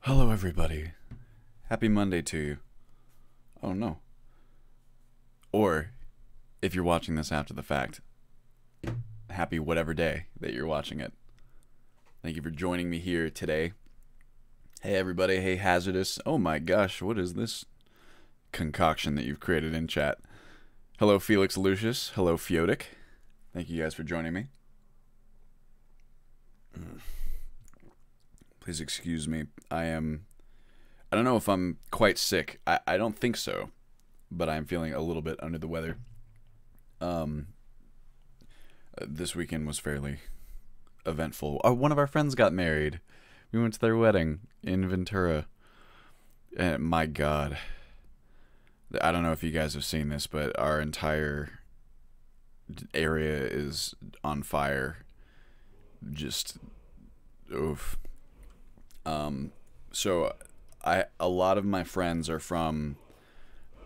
Hello, everybody. Happy Monday to you. Oh, no. Or, if you're watching this after the fact, happy whatever day that you're watching it. Thank you for joining me here today. Hey, everybody. Hey, Hazardous. Oh, my gosh. What is this concoction that you've created in chat? Hello, Felix Lucius. Hello, Fiotic. Thank you guys for joining me. Please excuse me. I don't know if I'm quite sick. I don't think so, but I'm feeling a little bit under the weather. This weekend was fairly eventful. One of our friends got married. We went to their wedding in Ventura. And my God. I don't know if you guys have seen this, but our entire area is on fire. Just, oof. So a lot of my friends are from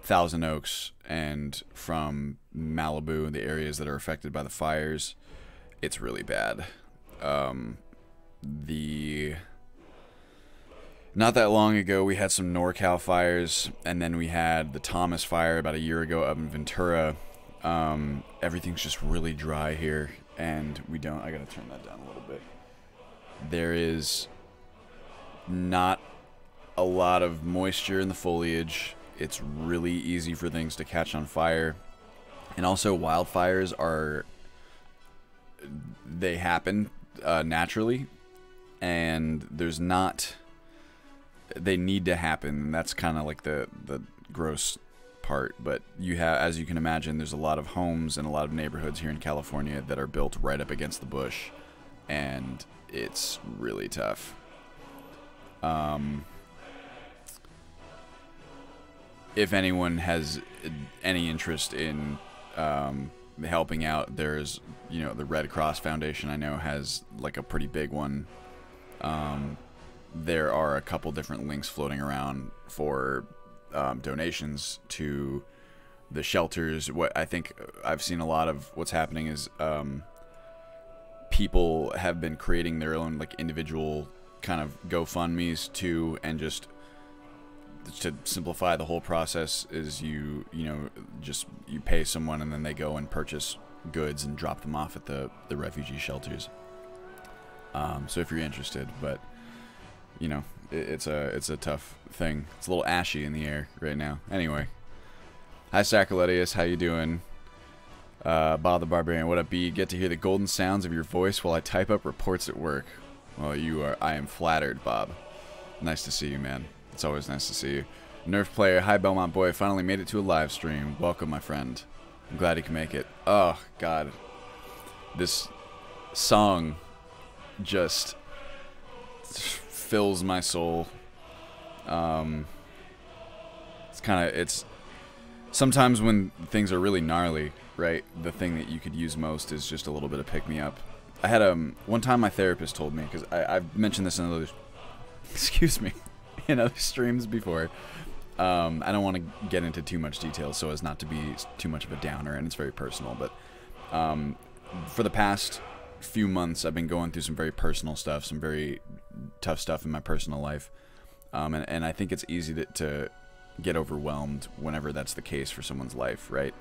Thousand Oaks and from Malibu, the areas that are affected by the fires. It's really bad. Not that long ago, we had some NorCal fires, and then we had the Thomas fire about a year ago up in Ventura. Everything's just really dry here, and I gotta turn that down a little bit. There is not a lot of moisture in the foliage. It's really easy for things to catch on fire. And also wildfires they happen naturally, and they need to happen, and that's kind of like the gross part. But as you can imagine, there's a lot of homes and a lot of neighborhoods here in California that are built right up against the bush, and it's really tough. If anyone has any interest in helping out, there's, the Red Cross Foundation I know has like a pretty big one. There are a couple different links floating around for donations to the shelters. What I think I've seen a lot of what's happening is people have been creating their own like individual kind of GoFundMes too, and just to simplify the whole process is you pay someone and then they go and purchase goods and drop them off at the refugee shelters. So if you're interested, but it's a tough thing. It's a little ashy in the air right now. Anyway, hi Sacraletius, how you doing? Bob the Barbarian, what up, B? Get to hear the golden sounds of your voice while I type up reports at work. Well, I am flattered, Bob. Nice to see you, man. It's always nice to see you. Nerf player, hi Belmont boy, finally made it to a live stream. Welcome, my friend. I'm glad you can make it. Oh, God. This song just fills my soul. It's sometimes when things are really gnarly, right? The thing that you could use most is just a little bit of pick-me-up. I had one time my therapist told me, because I've mentioned this in other excuse me, in other streams before. I don't want to get into too much detail so as not to be too much of a downer, and it's very personal, but for the past few months I've been going through some very personal stuff, some very tough stuff in my personal life, and I think it's easy to get overwhelmed whenever that's the case for someone's life, right?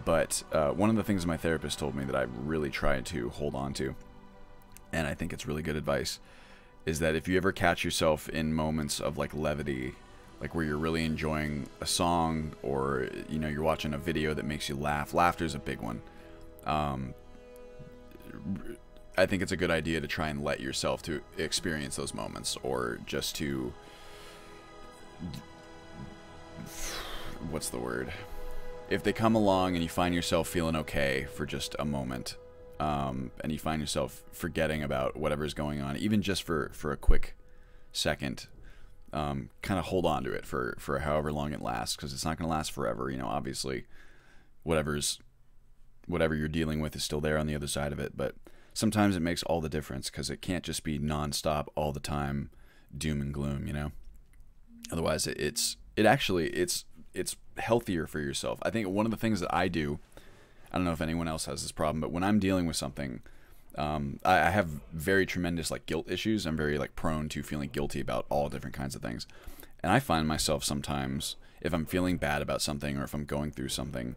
But one of the things my therapist told me that I really try to hold on to, and I think it's really good advice, is that if you ever catch yourself in moments of like levity, like where you're really enjoying a song, or you're watching a video that makes you laugh. Laughter is a big one. I think it's a good idea to try and let yourself to experience those moments, or just to, what's the word? If they come along and you find yourself feeling okay for just a moment, and you find yourself forgetting about whatever's going on, even just for a quick second, kind of hold on to it for however long it lasts, because it's not going to last forever. Obviously, whatever you're dealing with is still there on the other side of it, but sometimes it makes all the difference, because it can't just be nonstop all the time doom and gloom, Otherwise, it's healthier for yourself. I think one of the things that I do, I don't know if anyone else has this problem, but when I'm dealing with something, I have very tremendous like guilt issues. I'm very like prone to feeling guilty about all different kinds of things. And I find myself sometimes, if I'm feeling bad about something or if I'm going through something,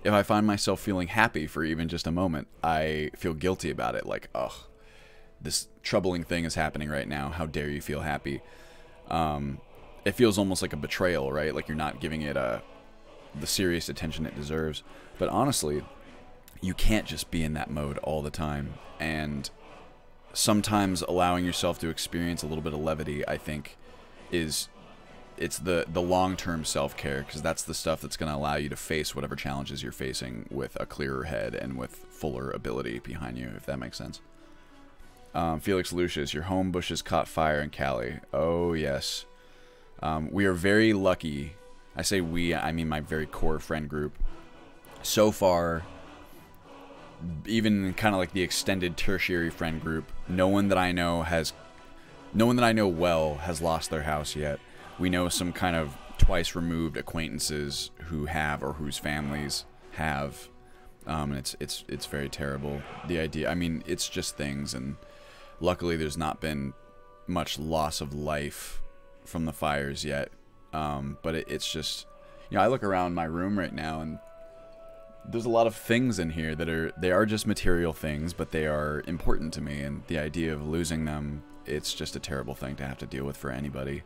if I find myself feeling happy for even just a moment, I feel guilty about it. Like, ugh, this troubling thing is happening right now. How dare you feel happy? It feels almost like a betrayal, right? Like you're not giving it the serious attention it deserves. But honestly, you can't just be in that mode all the time. And sometimes allowing yourself to experience a little bit of levity, I think, it's the long-term self-care, because that's the stuff that's going to allow you to face whatever challenges you're facing with a clearer head and with fuller ability behind you, if that makes sense. Felix Lucius, your home bushes caught fire in Cali. Oh, yes. We are very lucky. I say we, I mean my very core friend group. So far, even kind of like the extended tertiary friend group, no one that I know well has lost their house yet. We know some kind of twice removed acquaintances who have, or whose families have, and it's very terrible. The idea, I mean, it's just things, and luckily there's not been much loss of life from the fires yet. But it's just, you know, I look around my room right now, and there's a lot of things in here that they are just material things, but they are important to me, and the idea of losing them, it's just a terrible thing to have to deal with for anybody.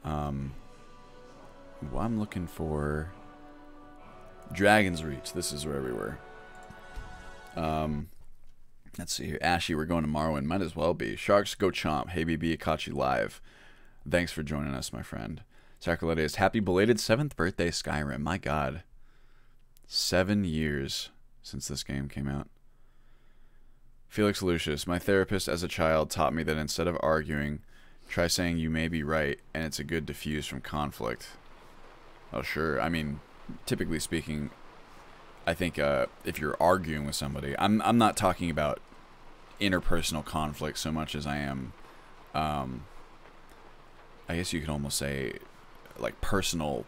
Well, I'm looking for Dragon's Reach. This is where we were. Let's see here. Ashy, we're going to Morrowind. Might as well be. Sharks go chomp. Hey, BB, caught you live. Thanks for joining us, my friend. Sacroletes, happy belated 7th birthday, Skyrim. My God. 7 years since this game came out. Felix Lucius, my therapist as a child taught me that instead of arguing, try saying you may be right, and it's a good diffuse from conflict. Oh, sure. I mean, typically speaking, I think if you're arguing with somebody, I'm not talking about interpersonal conflict so much as I am, I guess you could almost say, like personal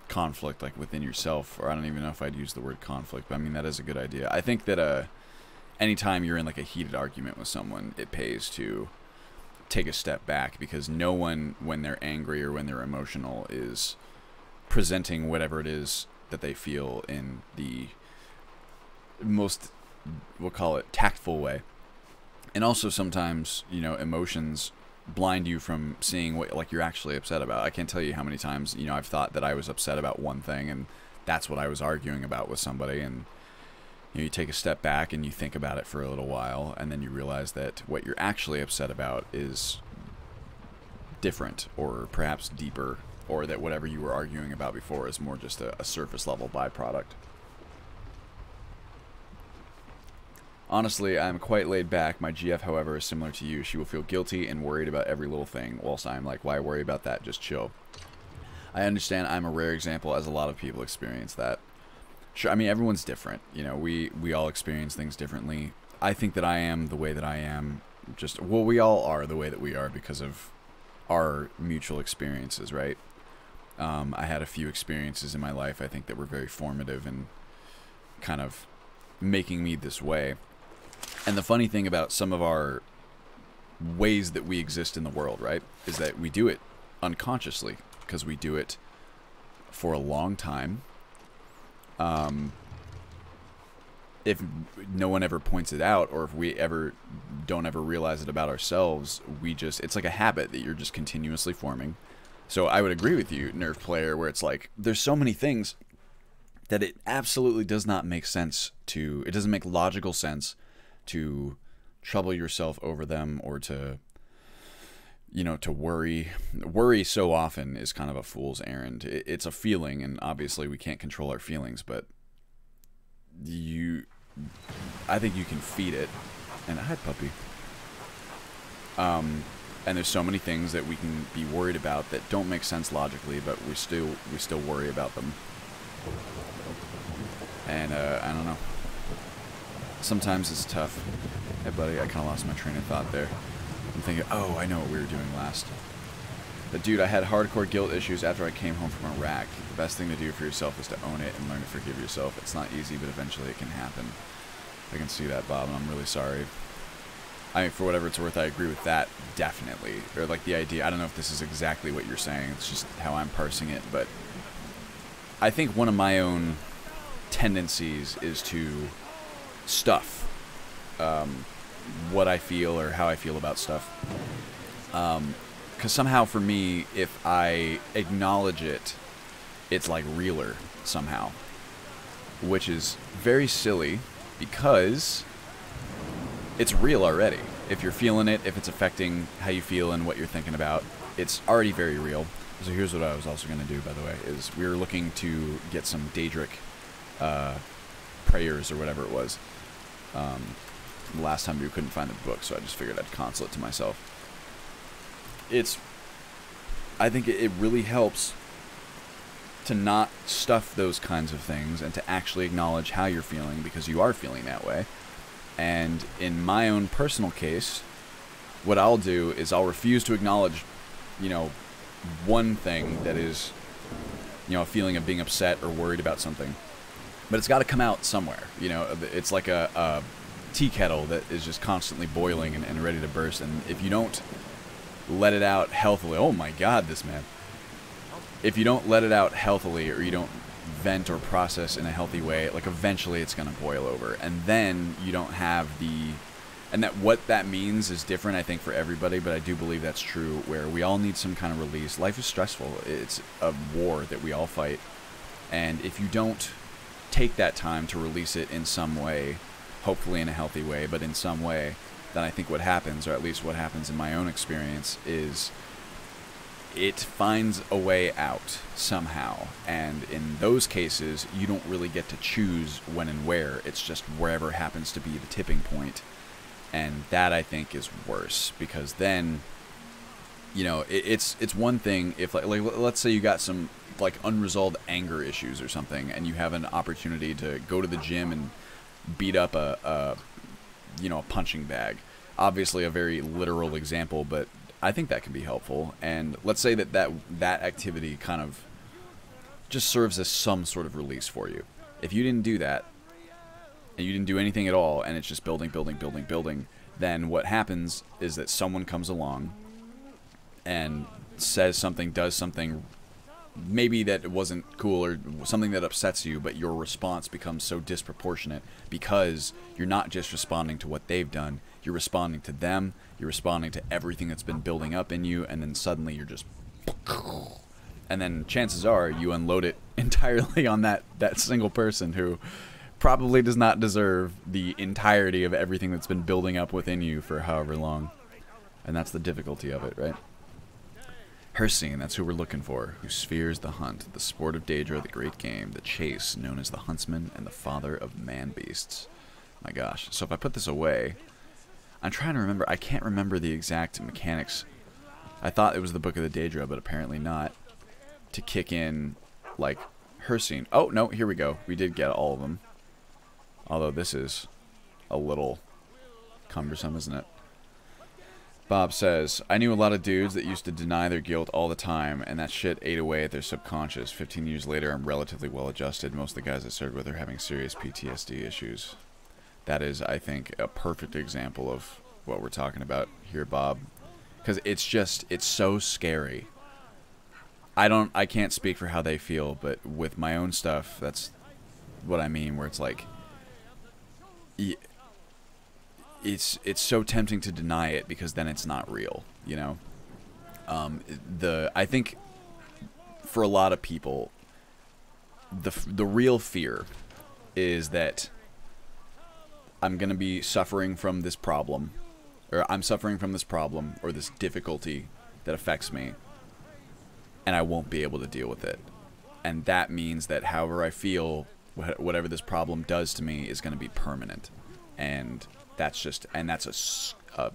conflict, like within yourself, or I don't even know if I'd use the word conflict, but I mean, that is a good idea. I think that anytime you're in like a heated argument with someone, it pays to take a step back, because no one, when they're angry or when they're emotional, is presenting whatever it is that they feel in the most, we'll call it, tactful way. And also sometimes, you know, emotions blind you from seeing what like you're actually upset about. I can't tell you how many times, you know, I've thought that I was upset about one thing, and that's what I was arguing about with somebody, and you know, you take a step back and you think about it for a little while, and then you realize that what you're actually upset about is different, or perhaps deeper, or that whatever you were arguing about before is more just a surface level byproduct. Honestly, I'm quite laid back. My GF, however, is similar to you. She will feel guilty and worried about every little thing, whilst I'm like, why worry about that? Just chill. I understand I'm a rare example, as a lot of people experience that. Sure, I mean, everyone's different. You know, we all experience things differently. I think that I am the way that I am. Just, well, we all are the way that we are because of our mutual experiences, right? I had a few experiences in my life, I think, that were very formative and kind of making me this way. And the funny thing about some of our ways that we exist in the world, right, is that we do it unconsciously, because we do it for a long time. If no one ever points it out, or if we don't ever realize it about ourselves, it's like a habit that you're just continuously forming. So I would agree with you, Nerf player, where it's like, there's so many things that it absolutely does not make sense it doesn't make logical sense to trouble yourself over them, or to, you know, to worry. Worry so often is kind of a fool's errand. It's a feeling, and obviously we can't control our feelings, but I think you can feed it. And hi, puppy. And there's so many things that we can be worried about that don't make sense logically, but we still worry about them. And I don't know. Sometimes it's tough. Hey, buddy, I kind of lost my train of thought there. I'm thinking, oh, I know what we were doing last. But dude, I had hardcore guilt issues after I came home from Iraq. The best thing to do for yourself is to own it and learn to forgive yourself. It's not easy, but eventually it can happen. I can see that, Bob, and I'm really sorry. I mean, for whatever it's worth, I agree with that, definitely. Or, like, the idea, I don't know if this is exactly what you're saying, it's just how I'm parsing it, but I think one of my own tendencies is to stuff what I feel or how I feel about stuff. Because somehow for me, if I acknowledge it, it's like realer somehow. Which is very silly because it's real already. If you're feeling it, if it's affecting how you feel and what you're thinking about, it's already very real. So here's what I was also going to do, by the way, is we were looking to get some Daedric prayers or whatever it was. Last time we couldn't find the book, so I just figured I'd console it to myself. I think it really helps to not stuff those kinds of things and to actually acknowledge how you're feeling, because you are feeling that way. And in my own personal case, what I'll do is I'll refuse to acknowledge, you know, one thing that is, you know, a feeling of being upset or worried about something. But it's got to come out somewhere. You know, it's like a tea kettle that is just constantly boiling and ready to burst. And if you don't let it out healthily, oh my God, this man. If you don't let it out healthily, or you don't vent or process in a healthy way, like eventually it's going to boil over. And then you don't have the... And that what that means is different, I think, for everybody, but I do believe that's true, where we all need some kind of release. Life is stressful. It's a war that we all fight. And if you don't take that time to release it in some way, hopefully in a healthy way, but in some way, then I think what happens, or at least what happens in my own experience, is it finds a way out somehow. And in those cases, you don't really get to choose when and where. It's just wherever happens to be the tipping point. And that, I think, is worse, because then, you know, it's one thing if, like let's say you got some, like, unresolved anger issues or something, and you have an opportunity to go to the gym and beat up a punching bag. Obviously a very literal example, but I think that can be helpful. And let's say that activity kind of just serves as some sort of release for you. If you didn't do that, and you didn't do anything at all, and it's just building, then what happens is that someone comes along and says something, does something, maybe that wasn't cool, or something that upsets you, but your response becomes so disproportionate because you're not just responding to what they've done, you're responding to them, you're responding to everything that's been building up in you, and then suddenly you're just... And then chances are you unload it entirely on that single person who probably does not deserve the entirety of everything that's been building up within you for however long. And that's the difficulty of it, right? Hircine, that's who we're looking for, who spheres the hunt, the sport of Daedra, the great game, the chase, known as the huntsman and the father of man-beasts. My gosh. So if I put this away, I'm trying to remember, I can't remember the exact mechanics. I thought it was the Book of the Daedra, but apparently not. To kick in, like, Hircine. Oh, no, here we go. We did get all of them. Although this is a little cumbersome, isn't it? Bob says, I knew a lot of dudes that used to deny their guilt all the time, and that shit ate away at their subconscious. 15 years later, I'm relatively well adjusted. Most of the guys I served with are having serious PTSD issues. That is, I think, a perfect example of what we're talking about here, Bob. Because it's so scary. I can't speak for how they feel, but with my own stuff, that's what I mean, where it's like, it's so tempting to deny it because then it's not real, you know. I think for a lot of people, the real fear is that I'm gonna be suffering from this problem, or I'm suffering from this problem or this difficulty that affects me, and I won't be able to deal with it. And that means that however I feel, whatever this problem does to me is going to be permanent. And that's a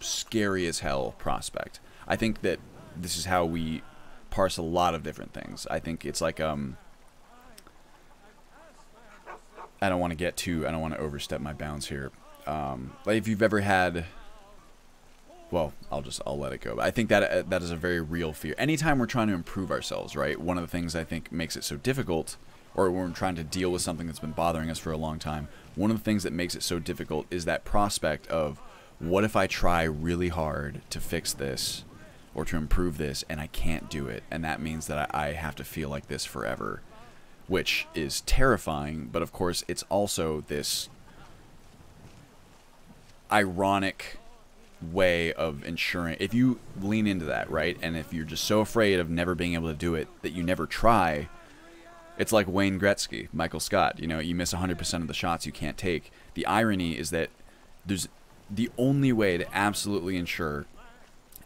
scary as hell prospect. I think that this is how we parse a lot of different things. I think it's like, I don't want to overstep my bounds here. Like if you've ever had, well, I'll let it go. But I think that that is a very real fear. Anytime we're trying to improve ourselves, right? One of the things I think makes it so difficult or when we're trying to deal with something that's been bothering us for a long time, one of the things that makes it so difficult is that prospect of, what if I try really hard to fix this or to improve this and I can't do it, and that means that I have to feel like this forever, which is terrifying. But of course it's also this ironic way of ensuring, if you lean into that, right, and if you're just so afraid of never being able to do it that you never try, it's like Wayne Gretzky, Michael Scott, you know, you miss 100% of the shots you can't take. The irony is that there's the only way to absolutely ensure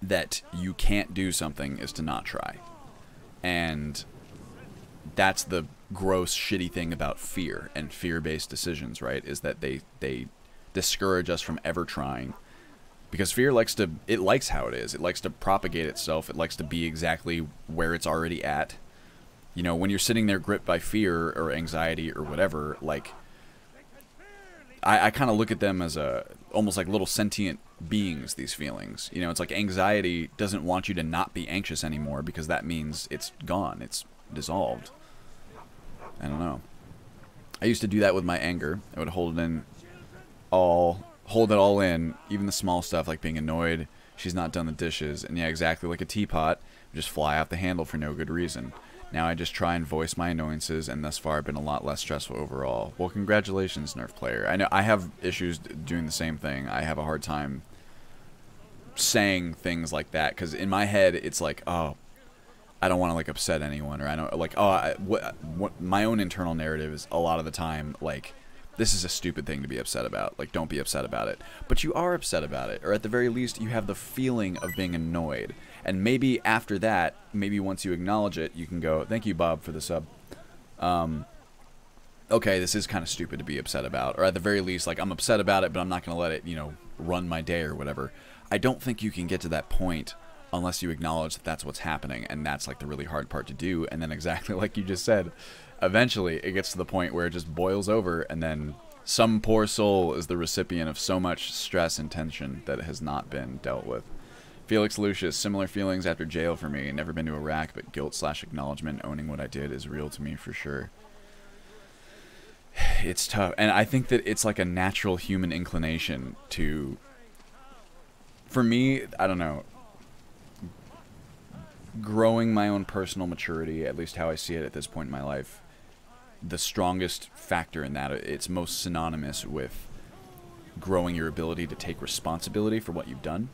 that you can't do something is to not try. And that's the gross, shitty thing about fear and fear-based decisions, right, is that they discourage us from ever trying. Because fear likes how it is. It likes to propagate itself. It likes to be exactly where it's already at. You know, when you're sitting there gripped by fear or anxiety or whatever, like, I kind of look at them as almost like little sentient beings, these feelings. You know, it's like anxiety doesn't want you to not be anxious anymore, because that means it's gone. It's dissolved. I don't know. I used to do that with my anger. I would hold it all in, even the small stuff like being annoyed she's not done the dishes, and yeah, exactly like a teapot, just fly off the handle for no good reason. Now I just try and voice my annoyances, and thus far been a lot less stressful overall. Well, congratulations, Nerf player. I know I have issues doing the same thing. I have a hard time saying things like that, because in my head it's like, oh, I don't want to like upset anyone, or I don't like, oh, what my own internal narrative is a lot of the time like, this is a stupid thing to be upset about. Like, don't be upset about it. But you are upset about it. Or at the very least, you have the feeling of being annoyed. And maybe after that, maybe once you acknowledge it, you can go, thank you, Bob, for the sub. Okay, this is kind of stupid to be upset about. Or at the very least, like, I'm upset about it, but I'm not going to let it, you know, run my day or whatever. I don't think you can get to that point unless you acknowledge that that's what's happening. And that's, like, the really hard part to do. And then exactly like you just said, eventually it gets to the point where it just boils over, and then some poor soul is the recipient of so much stress and tension that it has not been dealt with. Felix Lucius, similar feelings after jail for me. Never been to Iraq, but guilt/acknowledgement, owning what I did is real to me for sure. It's tough, and I think that it's like a natural human inclination to, for me, I don't know, growing my own personal maturity, at least how I see it at this point in my life, the strongest factor in that, it's most synonymous with growing your ability to take responsibility for what you've done.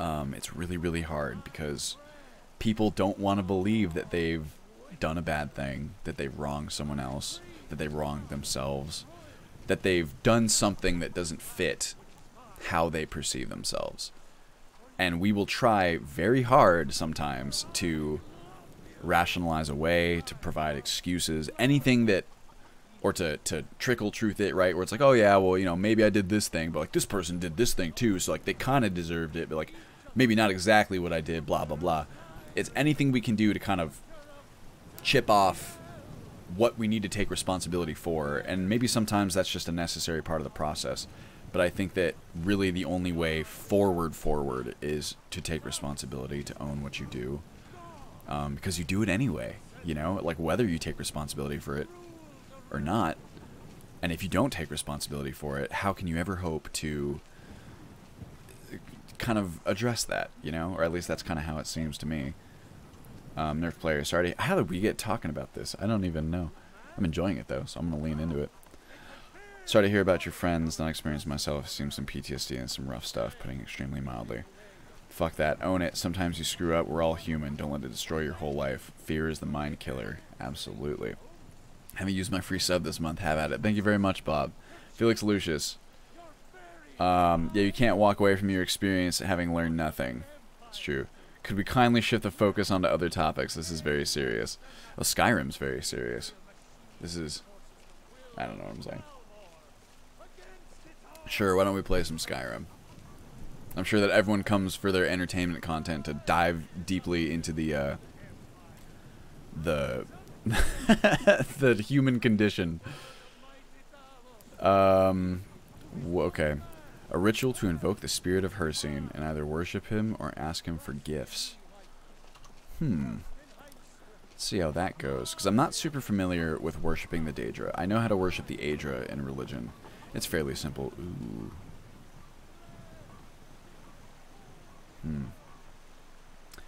It's really, really hard because people don't want to believe that they've done a bad thing, that they've wronged someone else, that they wronged themselves, that they've done something that doesn't fit how they perceive themselves. And we will try very hard sometimes to rationalize away, to provide excuses, anything that, or to trickle truth it, right? Where it's like, oh yeah, well, you know, maybe I did this thing, but like this person did this thing too, so like they kind of deserved it, but like maybe not exactly what I did, blah, blah, blah. It's anything we can do to kind of chip off what we need to take responsibility for, and maybe sometimes that's just a necessary part of the process. But I think that really the only way forward is to take responsibility, to own what you do. Because you do it anyway, you know? Like, whether you take responsibility for it or not. And if you don't take responsibility for it, how can you ever hope to kind of address that, you know? Or at least that's kind of how it seems to me. Nerf player, sorry. How did we get talking about this? I don't even know. I'm enjoying it, though, so I'm going to lean into it. Sorry to hear about your friends. Not experienced myself. I've seen some PTSD and some rough stuff, putting it extremely mildly. Fuck that. Own it. Sometimes you screw up. We're all human. Don't let it destroy your whole life. Fear is the mind killer. Absolutely. Haven't used my free sub this month. Have at it. Thank you very much, Bob. Felix Lucius. Yeah, you can't walk away from your experience having learned nothing. It's true. Could we kindly shift the focus onto other topics? This is very serious. Well, Skyrim's very serious. This is... I don't know what I'm saying. Sure, why don't we play some Skyrim? I'm sure that everyone comes for their entertainment content to dive deeply into the the human condition. Okay. A ritual to invoke the spirit of Hircine and either worship him or ask him for gifts. Let's see how that goes, because I'm not super familiar with worshipping the Daedra. I know how to worship the Aedra in religion. It's fairly simple. Ooh.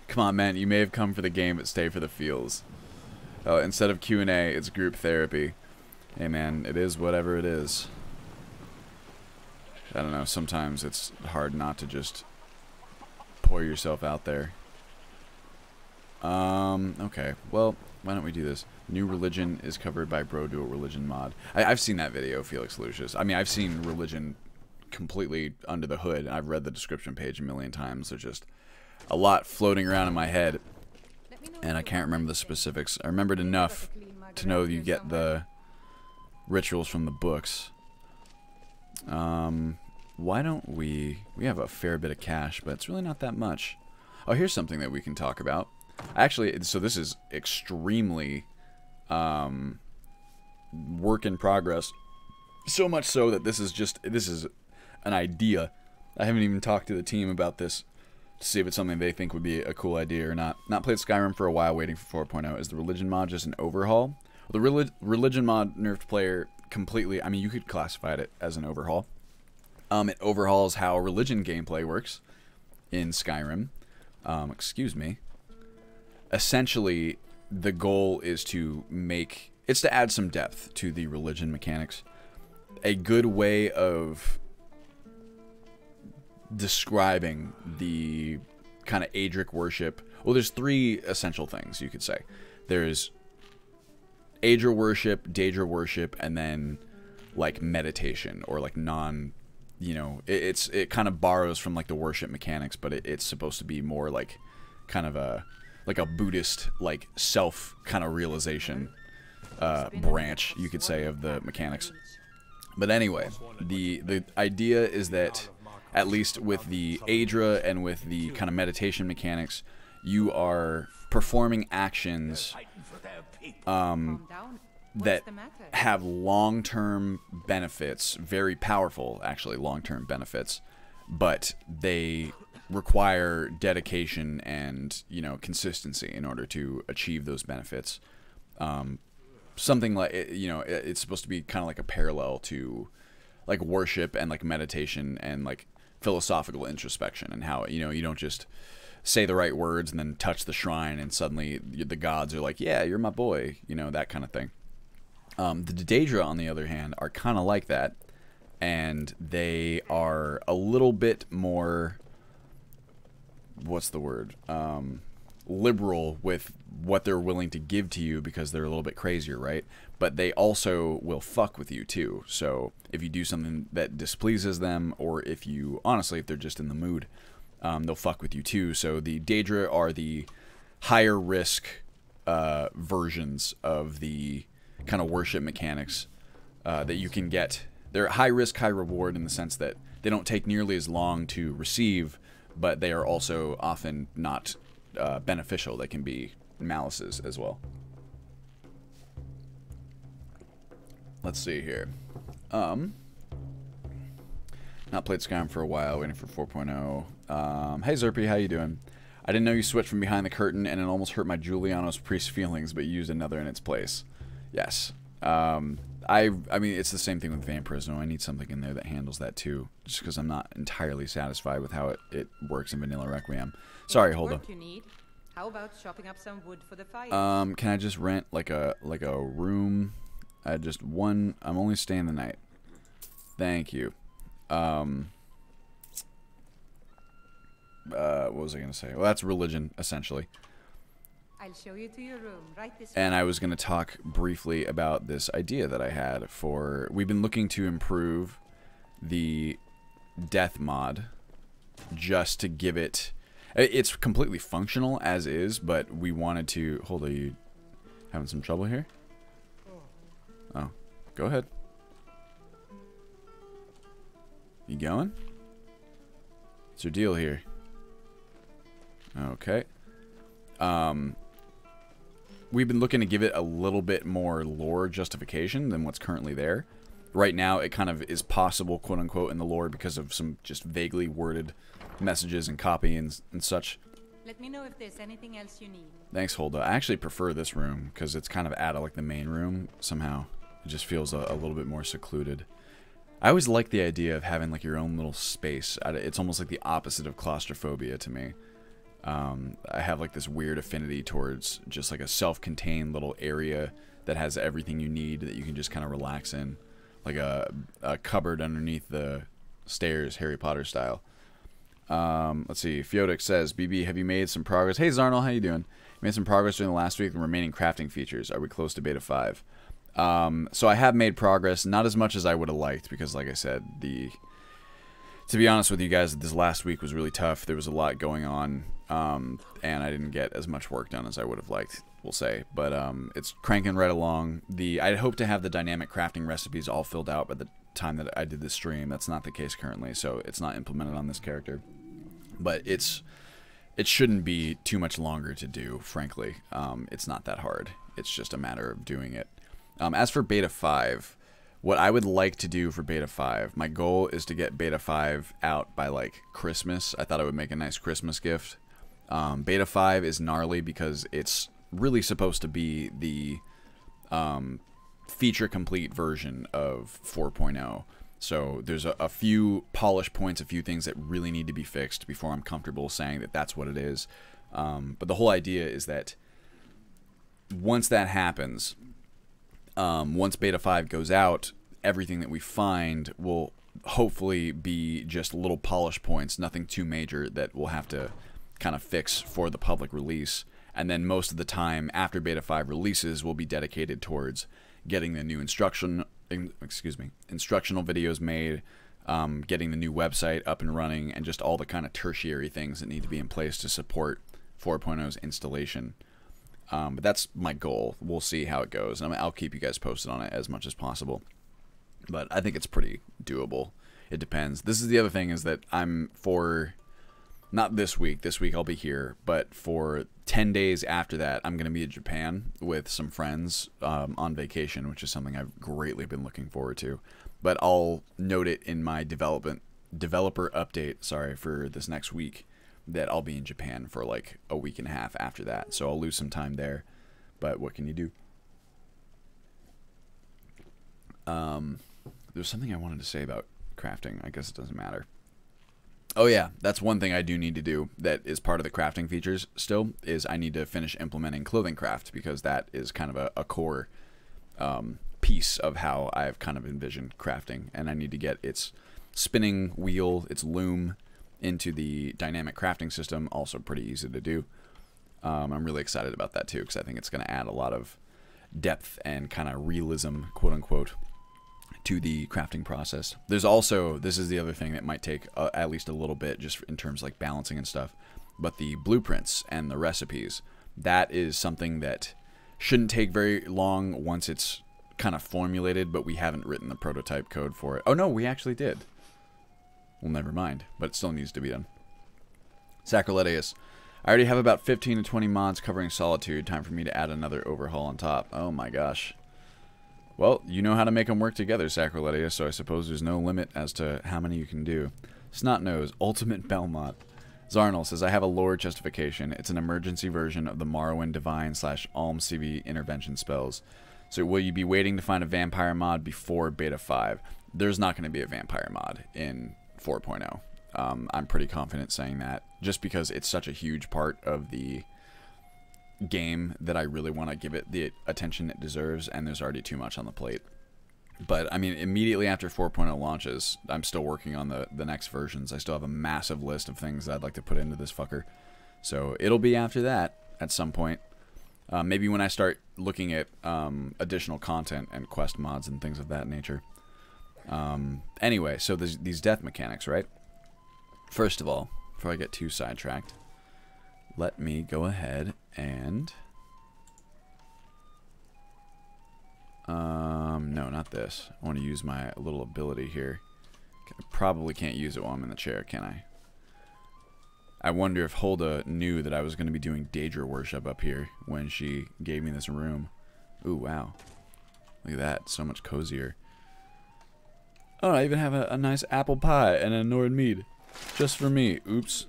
Come on, man. You may have come for the game, but stay for the feels. Oh, instead of Q&A, it's group therapy. Hey, man, it is whatever it is. I don't know. Sometimes it's hard not to just pour yourself out there. Okay. Well, why don't we do this? New religion is covered by Bro Do a Religion mod. I've seen that video, Felix Lucius. I mean, I've seen religion completely under the hood. I've read the description page a million times. There's just a lot floating around in my head, and I can't remember the specifics. I remembered enough to know you get the rituals from the books. Why don't we have a fair bit of cash, but it's really not that much. Oh, here's something that we can talk about. Actually, so this is extremely work in progress. So much so that this is an idea. I haven't even talked to the team about this to see if it's something they think would be a cool idea or not. Not played Skyrim for a while, waiting for 4.0. Is the religion mod just an overhaul? Well, the religion mod nerfed player completely. I mean, you could classify it as an overhaul. It overhauls how religion gameplay works in Skyrim. Excuse me. Essentially, the goal is to add some depth to the religion mechanics. A good way of describing the kind of Daedric worship. Well, there's three essential things you could say. There's Daedra worship, and then like meditation or like it kind of borrows from like the worship mechanics, but it's supposed to be more like kind of a Buddhist like self kind of realization branch, you could say, of the mechanics. But anyway, the idea is that at least with the Daedra and with the kind of meditation mechanics, you are performing actions that have long-term benefits, very powerful, actually, long-term benefits, but they require dedication and, consistency in order to achieve those benefits. Something like, it's supposed to be kind of like a parallel to, like, worship and, like, meditation and, like, philosophical introspection, and how, you don't just say the right words and then touch the shrine and suddenly the gods are like, yeah, you're my boy, that kind of thing. The Daedra, on the other hand, are kind of like that, and they are a little bit more, what's the word, liberal with what they're willing to give to you, because they're a little bit crazier, right? But they also will fuck with you too. So if you do something that displeases them, or if they're just in the mood, they'll fuck with you too. So the Daedra are the higher risk versions of the kind of worship mechanics that you can get. They're high risk, high reward in the sense that they don't take nearly as long to receive, but they are also often not beneficial. They can be malices as well. Let's see here. Not played Skyrim for a while, waiting for 4.0. Hey Zerpy, how you doing? I didn't know you switched from behind the curtain, and it almost hurt my Julianos priest feelings, but you used another in its place. Yes. I mean, it's the same thing with Vampirism. I need something in there that handles that too, just because I'm not entirely satisfied with how it works in Vanilla Requiem. Sorry, Holda. How about chopping up some wood for the fire? Can I just rent like a room? I'm only staying the night. Thank you. What was I gonna say? Well, that's religion, essentially. I'll show you to your room right this way. And I was going to talk briefly about this idea that I had for... We've been looking to improve the death mod just to give it... It's completely functional as is, but we wanted to... Hold on, you having some trouble here? Oh, go ahead. You going? What's your deal here? Okay. We've been looking to give it a little bit more lore justification than what's currently there. Right now, it kind of is possible, quote-unquote, in the lore because of some just vaguely worded messages and copy and such. Let me know if there's anything else you need. Thanks, Hulda. I actually prefer this room because it's kind of out of like the main room somehow. It just feels a little bit more secluded. I always like the idea of having like your own little space. It's almost like the opposite of claustrophobia to me. I have like this weird affinity towards just like a self-contained little area that has everything you need that you can just kind of relax in. Like a cupboard underneath the stairs, Harry Potter style. Let's see. Fiodik says, BB, have you made some progress? Hey, Zarnal, how you doing? Made some progress during the last week on remaining crafting features. Are we close to beta 5? So I have made progress, not as much as I would have liked, because like I said, to be honest with you guys, this last week was really tough. There was a lot going on, and I didn't get as much work done as I would have liked, we'll say. But it's cranking right along. I hope to have the dynamic crafting recipes all filled out by the time that I did this stream. That's not the case currently, so it's not implemented on this character. But it shouldn't be too much longer to do, frankly. It's not that hard. It's just a matter of doing it. As for Beta 5, what I would like to do for Beta 5, my goal is to get Beta 5 out by, like, Christmas. I thought it would make a nice Christmas gift. Beta 5 is gnarly because it's really supposed to be the feature-complete version of 4.0. So there's a few polish points, a few things that really need to be fixed before I'm comfortable saying that that's what it is. But the whole idea is that once that happens, once Beta 5 goes out, everything that we find will hopefully be just little polish points, nothing too major that we'll have to kind of fix for the public release. And then most of the time after Beta 5 releases will be dedicated towards getting the new instructional videos made, getting the new website up and running, and just all the kind of tertiary things that need to be in place to support 4.0's installation. But that's my goal. We'll see how it goes. And I'll keep you guys posted on it as much as possible. But I think it's pretty doable. It depends. This is the other thing, is that I'm for... Not this week. This week I'll be here. But for 10 days after that, I'm going to be in Japan with some friends on vacation, which is something I've greatly been looking forward to. But I'll note it in my developer update, for this next week, that I'll be in Japan for like a week and a half after that. So I'll lose some time there. But what can you do? There's something I wanted to say about crafting. I guess it doesn't matter. Oh yeah, that's one thing I do need to do that is part of the crafting features still, is I need to finish implementing clothing craft, because that is kind of a core piece of how I've kind of envisioned crafting, and I need to get its spinning wheel, its loom, into the dynamic crafting system. Also pretty easy to do. I'm really excited about that too, because I think it's going to add a lot of depth and kind of realism, quote unquote, to the crafting process. There's also, this is the other thing that might take at least a little bit, just in terms of like balancing and stuff, but the blueprints and the recipes, that is something that shouldn't take very long once it's kind of formulated, but we haven't written the prototype code for it. Oh no, we actually did. Well, never mind, but it still needs to be done. Sacriletius, I already have about 15 to 20 mods covering Solitude. Time for me to add another overhaul on top. Oh my gosh. Well, you know how to make them work together, Sacriletius, so I suppose there's no limit as to how many you can do. Snotnose, Ultimate Belmont. Zarnal says, I have a lore justification. It's an emergency version of the Morrowind Divine / Alm CV intervention spells. So will you be waiting to find a vampire mod before Beta 5? There's not going to be a vampire mod in 4.0. I'm pretty confident saying that, just because it's such a huge part of the game that I really want to give it the attention it deserves, and there's already too much on the plate. But I mean, immediately after 4.0 launches, I'm still working on the next versions. I still have a massive list of things that I'd like to put into this fucker, so it'll be after that at some point. Maybe when I start looking at additional content and quest mods and things of that nature. Anyway, so there's these death mechanics, right? First of all, before I get too sidetracked, let me go ahead and... no, not this. I want to use my little ability here. I probably can't use it while I'm in the chair, can I? I wonder if Hulda knew that I was going to be doing Daedra worship up here when she gave me this room. Ooh, wow. Look at that. So much cozier. Oh, I even have a nice apple pie and a Nord mead. Just for me. Oops.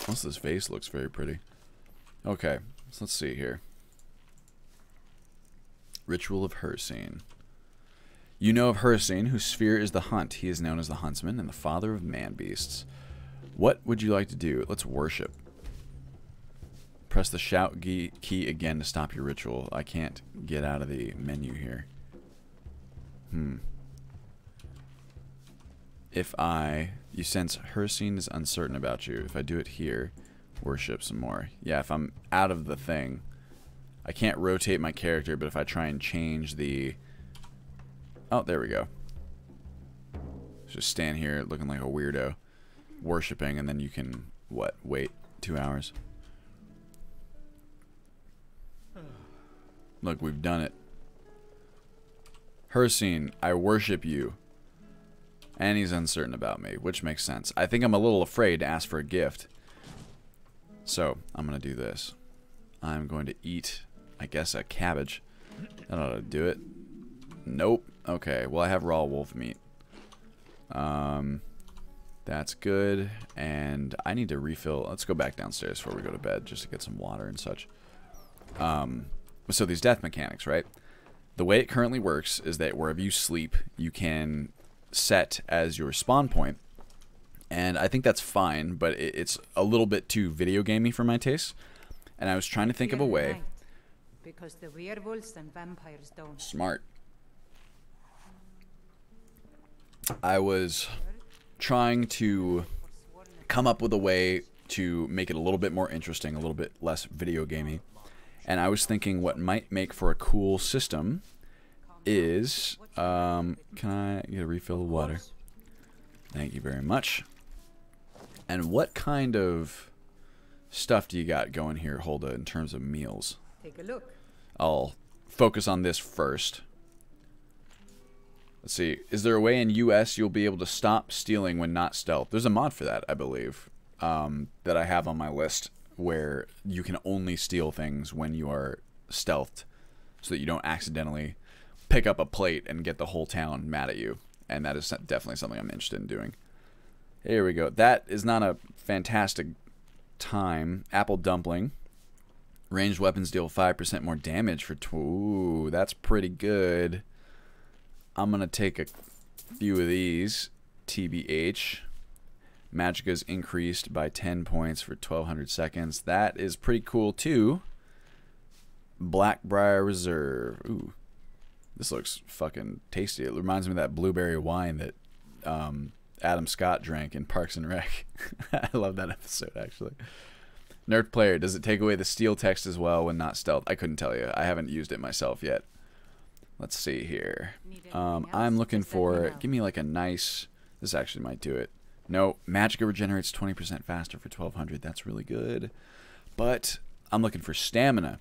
Most of this vase looks very pretty. Okay, so let's see here. Ritual of Hircine. You know of Hircine, whose sphere is the hunt. He is known as the huntsman and the father of man-beasts. What would you like to do? Let's worship. Press the shout key again to stop your ritual. I can't get out of the menu here. If you sense Hircine is uncertain about you. If I do it here, worship some more. Yeah, if I'm out of the thing, I can't rotate my character, but if I try and change the... Oh, there we go. Just stand here looking like a weirdo, worshiping, and then you can, what, wait 2 hours. Look, we've done it. Hircine, I worship you. And he's uncertain about me, which makes sense. I think I'm a little afraid to ask for a gift. So, I'm going to do this. I'm going to eat, I guess, a cabbage. That ought to do it. Nope. Okay, well, I have raw wolf meat. That's good. And I need to refill. Let's go back downstairs before we go to bed, just to get some water and such. So these death mechanics, right? The way it currently works is that wherever you sleep, you can set as your spawn point. And I think that's fine, but it's a little bit too video gamey for my taste. And I was trying to think of a way. Right, because the werewolves and vampires don't. Smart. I was trying to come up with a way to make it a little bit more interesting, a little bit less video gamey. And I was thinking what might make for a cool system is, can I get a refill of water? Thank you very much. And what kind of stuff do you got going here, Hulda, in terms of meals? Take a look. I'll focus on this first. Let's see. Is there a way in US you'll be able to stop stealing when not stealth? There's a mod for that, I believe, that I have on my list, where you can only steal things when you are stealthed, so that you don't accidentally pick up a plate and get the whole town mad at you. And that is definitely something I'm interested in doing. Here we go. That is not a fantastic time. Apple dumpling. Ranged weapons deal 5% more damage for... Ooh, that's pretty good. I'm going to take a few of these. TBH. Magicka's increased by 10 points for 1200 seconds. That is pretty cool, too. Blackbriar Reserve. Ooh. This looks fucking tasty. It reminds me of that blueberry wine that Adam Scott drank in Parks and Rec. I love that episode, actually. Nerd player, does it take away the steal text as well when not stealth? I couldn't tell you. I haven't used it myself yet. Let's see here. I'm looking for... Give me like a nice... This actually might do it. No, Magicka regenerates 20% faster for 1200. That's really good. But I'm looking for stamina.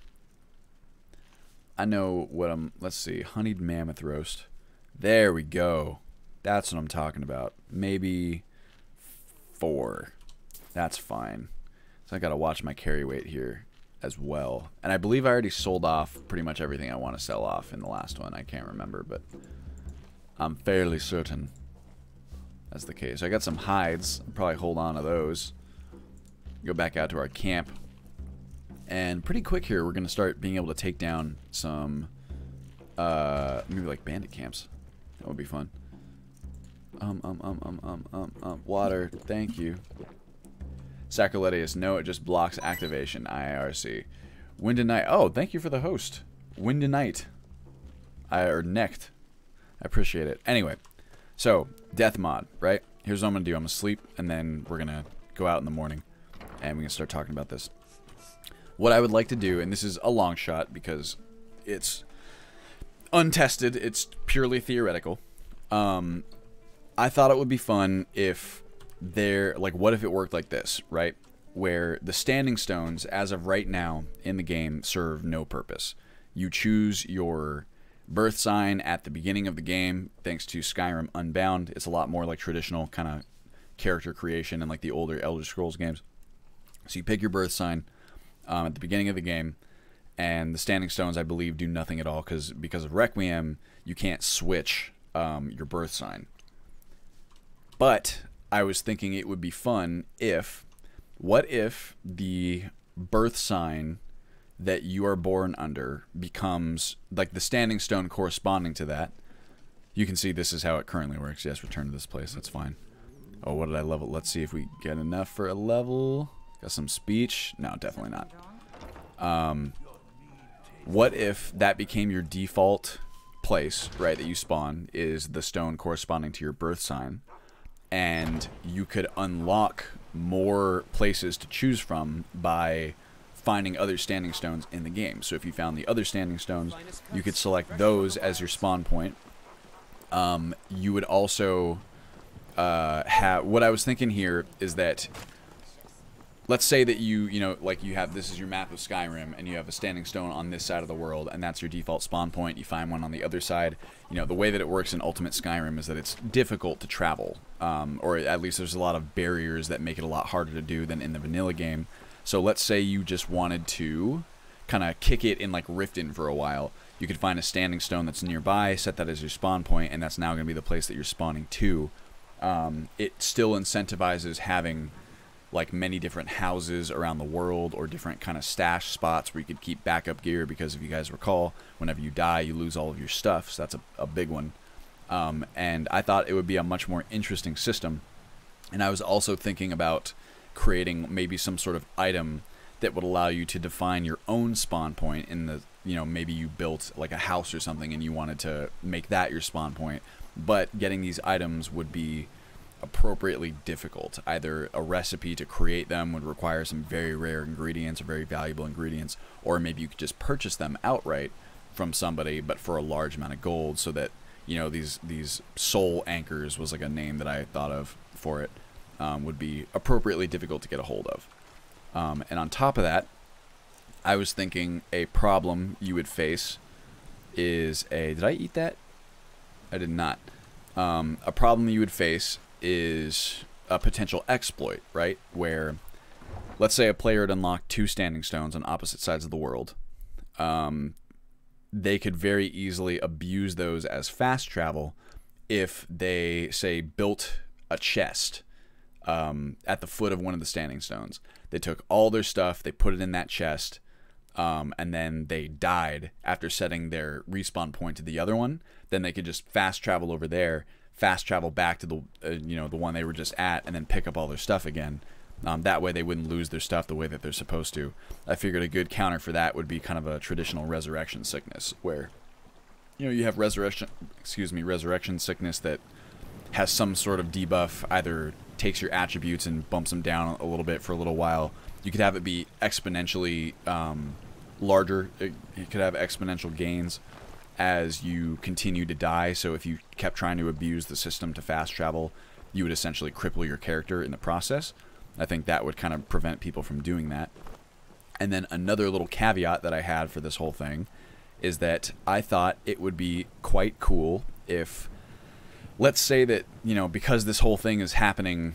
I know what I'm... Let's see. Honeyed mammoth roast. There we go. That's what I'm talking about. Maybe 4. That's fine. So I got to watch my carry weight here as well. And I believe I already sold off pretty much everything I want to sell off in the last one. I can't remember, but I'm fairly certain that's the case. I got some hides. I'll probably hold on to those. Go back out to our camp. And pretty quick here, we're going to start being able to take down some, maybe like bandit camps. That would be fun. Water, thank you. Sacrilegious, no, it just blocks activation. IRC. Wind and Night. Oh, thank you for the host. Wind and Night. Or Necked. I appreciate it. Anyway, so, death mod, right? Here's what I'm going to do. I'm going to sleep, and then we're going to go out in the morning, and we can start talking about this. What I would like to do, and this is a long shot because it's untested, it's purely theoretical. I thought it would be fun if what if it worked like this, right? Where the standing stones, as of right now in the game, serve no purpose. You choose your birth sign at the beginning of the game, thanks to Skyrim Unbound. It's a lot more like traditional kind of character creation and like the older Elder Scrolls games. So you pick your birth sign at the beginning of the game, and the standing stones, I believe, do nothing at all because of Requiem, you can't switch your birth sign. But I was thinking it would be fun if what if the birth sign that you are born under becomes like the standing stone corresponding to that? You can see this is how it currently works. Yes, return to this place. That's fine. Oh, what did I level? Let's see if we get enough for a level. Got some speech? No, definitely not. What if that became your default place, right, that you spawn, is the stone corresponding to your birth sign, and you could unlock more places to choose from by finding other standing stones in the game. So if you found the other standing stones, you could select those as your spawn point. You would also have, what I was thinking here is that, let's say that you know, like you have, this is your map of Skyrim, and you have a standing stone on this side of the world, and that's your default spawn point. You find one on the other side. You know, the way that it works in Ultimate Skyrim is that it's difficult to travel, or at least there's a lot of barriers that make it a lot harder to do than in the vanilla game. So let's say you just wanted to kind of kick it in like Riften for a while. You could find a standing stone that's nearby, set that as your spawn point, and that's now going to be the place that you're spawning to. It still incentivizes having like many different houses around the world, or different kind of stash spots where you could keep backup gear, because if you guys recall, whenever you die, you lose all of your stuff, so that's a big one. And I thought it would be a much more interesting system. And I was also thinking about creating maybe some sort of item that would allow you to define your own spawn point in the, you know, maybe you built like a house or something and you wanted to make that your spawn point, but getting these items would be appropriately difficult. Either a recipe to create them would require some very rare ingredients or very valuable ingredients, or maybe you could just purchase them outright from somebody, but for a large amount of gold, so that, you know, these soul anchors was like a name that I thought of for it, would be appropriately difficult to get a hold of. And on top of that, I was thinking a problem you would face is a... Did I eat that? I did not. A problem you would face is a potential exploit, right? Where, let's say a player had unlocked 2 standing stones on opposite sides of the world. They could very easily abuse those as fast travel if they, say, built a chest at the foot of one of the standing stones. They took all their stuff, they put it in that chest, and then they died after setting their respawn point to the other one. Then they could just fast travel over there, fast travel back to the you know, the one they were just at, and then pick up all their stuff again. That way they wouldn't lose their stuff the way that they're supposed to. I figured a good counter for that would be kind of a traditional resurrection sickness, where, you know, you have resurrection sickness that has some sort of debuff, either takes your attributes and bumps them down a little bit for a little while. You could have it be exponentially larger. It could have exponential gains as you continue to die. So if you kept trying to abuse the system to fast travel, you would essentially cripple your character in the process. I think that would kind of prevent people from doing that. And then another little caveat that I had for this whole thing is that I thought it would be quite cool if, let's say that, you know, because this whole thing is happening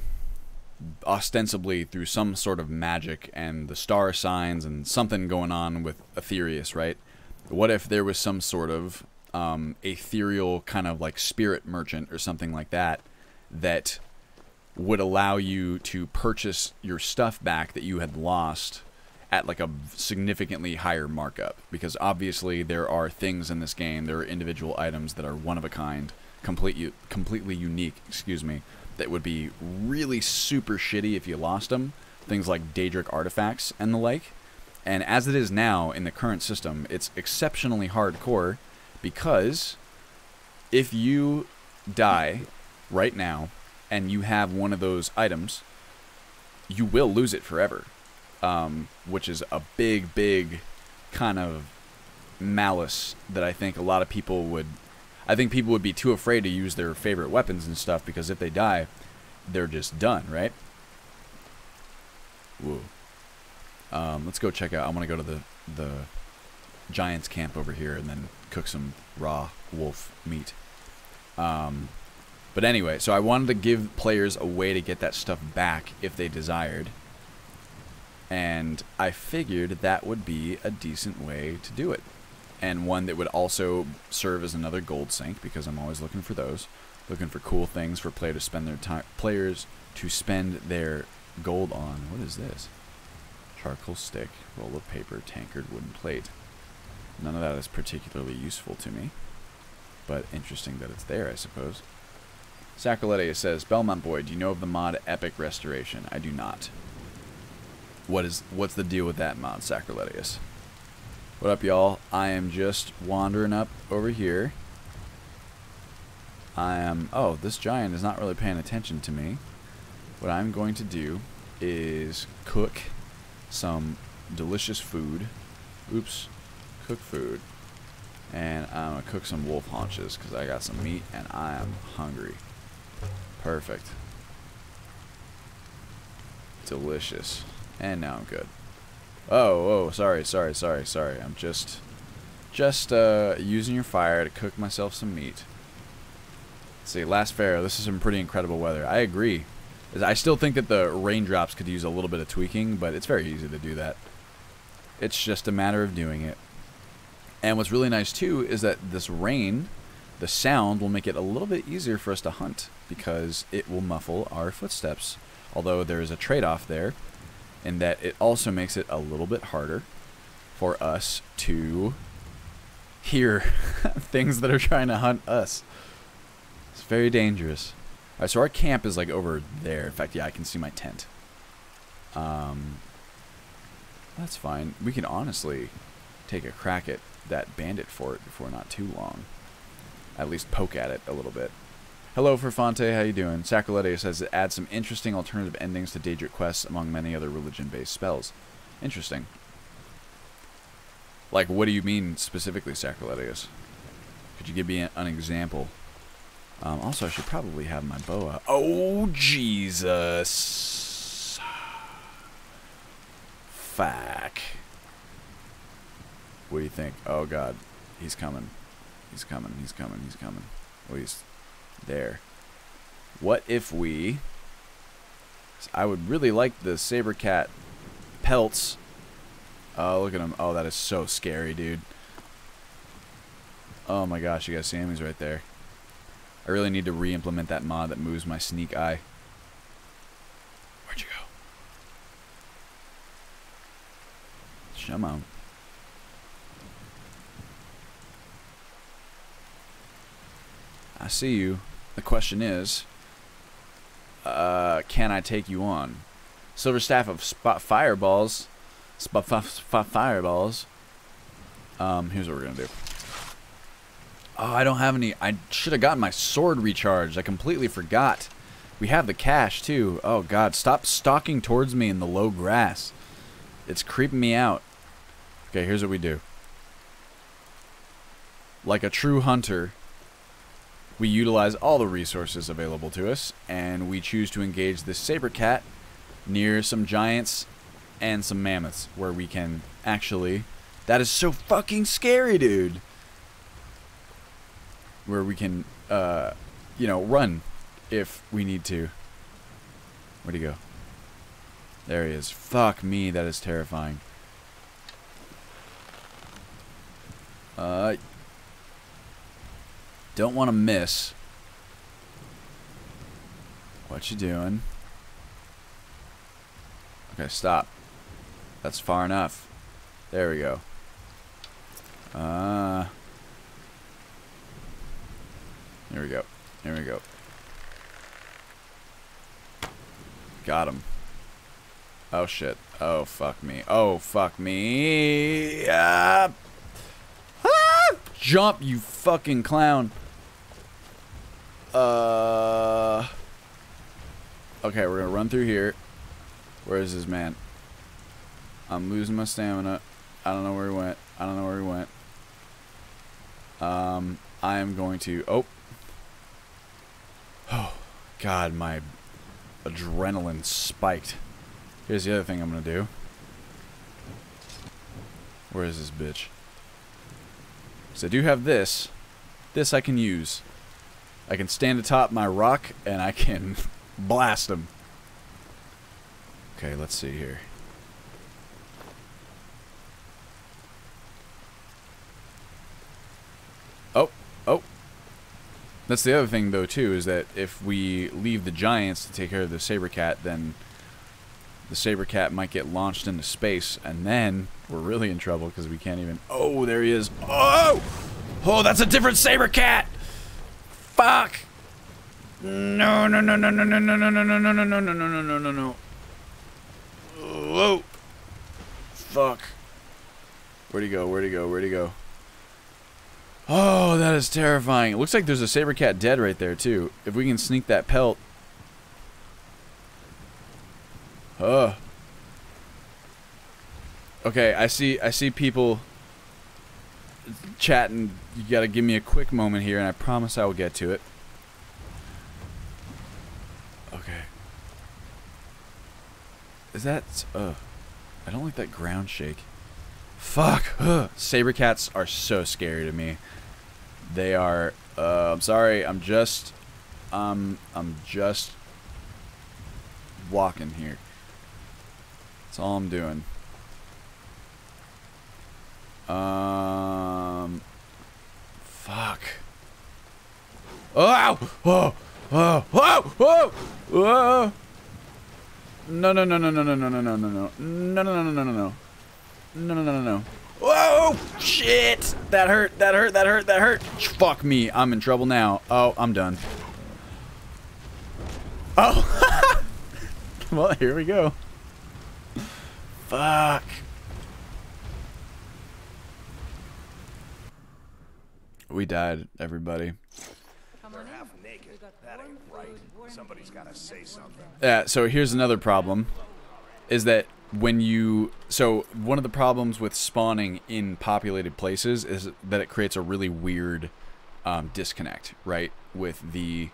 ostensibly through some sort of magic and the star signs and something going on with Aetherius, right? What if there was some sort of ethereal kind of like spirit merchant or something like that that would allow you to purchase your stuff back that you had lost at like a significantly higher markup? Because obviously there are things in this game, there are individual items that are one of a kind, completely unique, excuse me, that would be really super shitty if you lost them. Things like Daedric artifacts and the like. And as it is now in the current system, it's exceptionally hardcore, because if you die right now and you have one of those items, you will lose it forever, which is a big kind of malice that I think a lot of people would... I think people would be too afraid to use their favorite weapons and stuff, because if they die, they're just done, right? Whoa. Let's go check out... I want to go to the Giants camp over here and then cook some raw wolf meat. But anyway, so I wanted to give players a way to get that stuff back if they desired. And I figured that would be a decent way to do it. And one that would also serve as another gold sink, because I'm always looking for those. Looking for cool things for players to spend their gold on. What is this? Charcoal stick, roll of paper, tankard, wooden plate. None of that is particularly useful to me, but interesting that it's there, I suppose. Sacrilegia says, Belmont boy, do you know of the mod Epic Restoration? I do not. What's the deal with that mod, Sacrilegius? What up, y'all? I am just wandering up over here. Oh, this giant is not really paying attention to me. What I'm going to do is cook some delicious food. Oops. Cook food. And I'm going to cook some wolf haunches because I got some meat and I am hungry. Perfect. Delicious. And now I'm good. Oh, sorry. I'm just using your fire to cook myself some meat. Let's see, last Pharaoh, this is some pretty incredible weather. I agree. I still think that the raindrops could use a little bit of tweaking, but it's very easy to do that. It's just a matter of doing it. And what's really nice, too, is that this rain, the sound, will make it a little bit easier for us to hunt, because it will muffle our footsteps. Although there is a trade-off there, in that it also makes it a little bit harder for us to hear things that are trying to hunt us. It's very dangerous. Alright, so our camp is like over there. In fact, yeah, I can see my tent. That's fine. We can honestly take a crack at that bandit fort before not too long. At least poke at it a little bit. Hello, Ferfante. How you doing? Sacrilegia says it adds some interesting alternative endings to Daedric quests among many other religion-based spells. Interesting. Like, what do you mean specifically, Sacrilegia? Could you give me an example? Also, I should probably have my boa. Oh, Jesus. Fuck. What do you think? Oh, God. He's coming. He's coming. Oh, he's there. What if we... I would really like the saber cat pelts. Oh, look at him. Oh, that is so scary, dude. Oh, my gosh. You guys see him? He's right there. I really need to re-implement that mod that moves my sneak eye. Where'd you go? Come on. I see you. The question is, can I take you on? Silver Staff of Fireballs. Fireballs. Here's what we're going to do. Oh, I don't have any. I should have gotten my sword recharged. I completely forgot. We have the cash, too. Oh, God. Stop stalking towards me in the low grass. It's creeping me out. Okay, here's what we do. Like a true hunter, we utilize all the resources available to us, and we choose to engage this saber cat near some giants and some mammoths, where we can actually... That is so fucking scary, dude! Where we can, you know, run if we need to. Where'd he go? There he is. Fuck me, that is terrifying. Don't want to miss. What you doing? Okay, stop. That's far enough. There we go. There we go. There we go. Got him. Oh, shit. Oh, fuck me. Oh, fuck me. Ah! Jump, you fucking clown. Okay, we're gonna run through here. Where is this man? I'm losing my stamina. I don't know where he went. I don't know where he went. I am going to... Oh, God, my adrenaline spiked. Here's the other thing I'm going to do. Where is this bitch? So I do have this. This I can use. I can stand atop my rock and I can blast him. Okay, let's see here. Oh, oh. That's the other thing, though, too, is that if we leave the giants to take care of the saber cat, then the saber cat might get launched into space, and then we're really in trouble because we can't even... Oh, there he is. Oh! Oh, that's a different saber cat! Fuck! No, no, no, no, no, no, no, no, no, no, no, no, no, no, no, no, no, no. Whoa! Fuck. Where'd he go? Where'd he go? Where'd he go? Oh, that is terrifying. It looks like there's a saber cat dead right there, too. If we can sneak that pelt... Okay, I see people chatting. You gotta give me a quick moment here, and I promise I will get to it. Okay. Is that... I don't like that ground shake. Fuck! Saber cats are so scary to me. They are... I'm sorry, I'm just walking here. That's all I'm doing. Fuck. Oh! Oh! Oh! Oh! Oh! Oh! No, no, no, no, no, no, no, no, no, no, no. No, no, no, no, no, no, no. No, no, no, no, no. Whoa! Shit! That hurt, that hurt, that hurt, that hurt. Fuck me. I'm in trouble now. Oh, I'm done. Oh! Well, here we go. Fuck. We died, everybody. They're half naked. That ain't right. Somebody's gotta say something. Yeah, so here's another problem. Is that when you... So, one of the problems with spawning in populated places is that it creates a really weird disconnect, right? With the...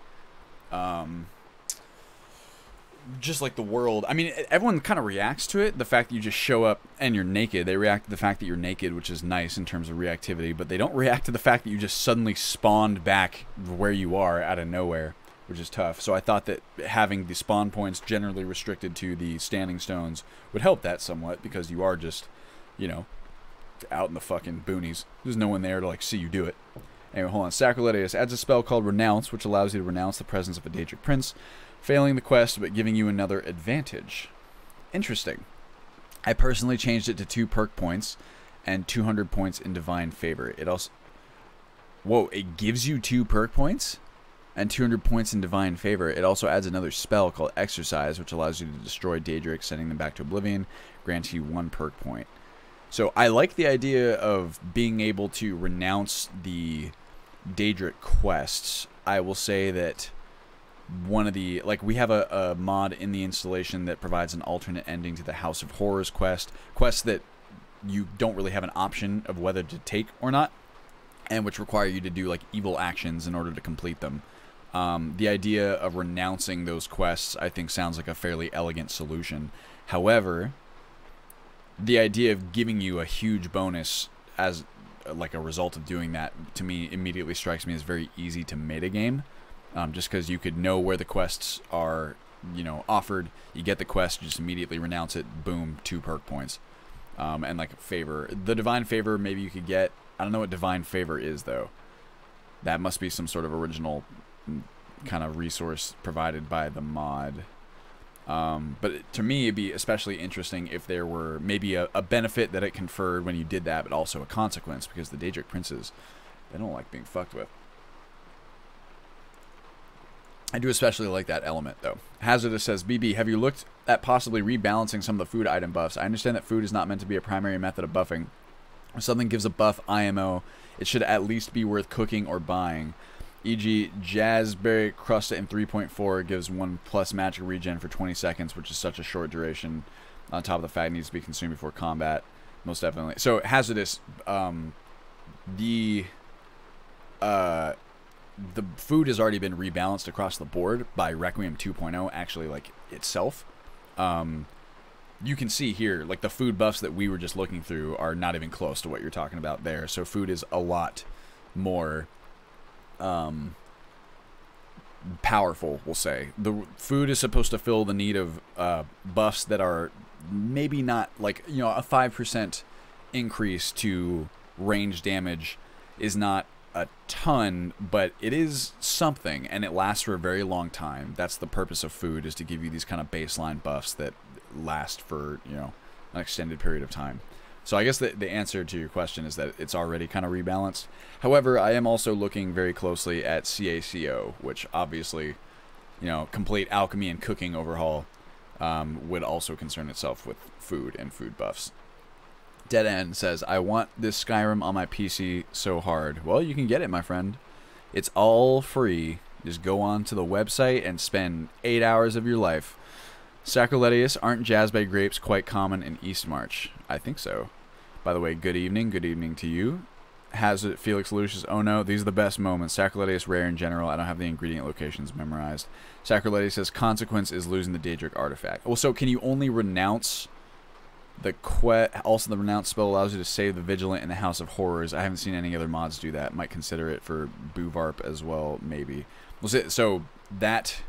just like the world. I mean, everyone kind of reacts to it. The fact that you just show up and you're naked. They react to the fact that you're naked, which is nice in terms of reactivity. But they don't react to the fact that you just suddenly spawned back where you are out of nowhere, which is tough. So I thought that having the spawn points generally restricted to the standing stones would help that somewhat, because you are just, you know, out in the fucking boonies. There's no one there to, like, see you do it. Anyway, hold on. Sacrilegious adds a spell called Renounce, which allows you to renounce the presence of a Daedric prince, failing the quest, but giving you another advantage. Interesting. I personally changed it to 2 perk points and 200 points in Divine Favor. It also... Whoa, it gives you 2 perk points and 200 points in Divine Favor. It also adds another spell called Exercise, which allows you to destroy Daedric, sending them back to Oblivion, granting you 1 perk point. So I like the idea of being able to renounce the Daedric quests. I will say that one of the, like, we have a mod in the installation that provides an alternate ending to the House of Horrors quests that you don't really have an option of whether to take or not, and which require you to do, like, evil actions in order to complete them. The idea of renouncing those quests, I think, sounds like a fairly elegant solution. However, the idea of giving you a huge bonus as, like, a result of doing that, to me, immediately strikes me as very easy to metagame. Just because you could know where the quests are, you know, offered. You get the quest, you just immediately renounce it, boom, 2 perk points. And, like, Favor. The Divine Favor, maybe you could get... I don't know what Divine Favor is, though. That must be some sort of original kind of resource provided by the mod. But to me, it'd be especially interesting if there were maybe a benefit that it conferred when you did that, but also a consequence, because the Daedric princes, they don't like being fucked with. I do especially like that element, though. Hazardous says, BB, have you looked at possibly rebalancing some of the food item buffs? I understand that food is not meant to be a primary method of buffing. If something gives a buff IMO, it should at least be worth cooking or buying. E.g., Jazzberry Crusta in 3.4 gives 1+ magic regen for 20 seconds, which is such a short duration. On top of the fact it needs to be consumed before combat. Most definitely. So, Hazardous, the food has already been rebalanced across the board by Requiem 2.0, actually, like, itself. You can see here, like, the food buffs that we were just looking through are not even close to what you're talking about there. So food is a lot more powerful, we'll say. The food is supposed to fill the need of buffs that are maybe not, like, you know, a 5% increase to range damage is not a ton, but it is something, and it lasts for a very long time. That's the purpose of food, is to give you these kind of baseline buffs that last for, you know, an extended period of time. So I guess the answer to your question is that it's already kind of rebalanced. However, I am also looking very closely at CACO, which obviously, you know, complete alchemy and cooking overhaul would also concern itself with food and food buffs. Dead End says, I want this Skyrim on my PC so hard. Well, you can get it, my friend. It's all free. Just go on to the website and spend 8 hours of your life. Sacroletius, aren't Jazzbay grapes quite common in Eastmarch? I think so. By the way, good evening to you. Hazard Felix Lucius, oh no, these are the best moments. Sacroletius rare in general, I don't have the ingredient locations memorized. Sacroletius says, consequence is losing the Daedric artifact. Well, so can you only renounce the also the renounce spell allows you to save the Vigilant in the House of Horrors. I haven't seen any other mods do that. Might consider it for Buvarp as well, maybe. So that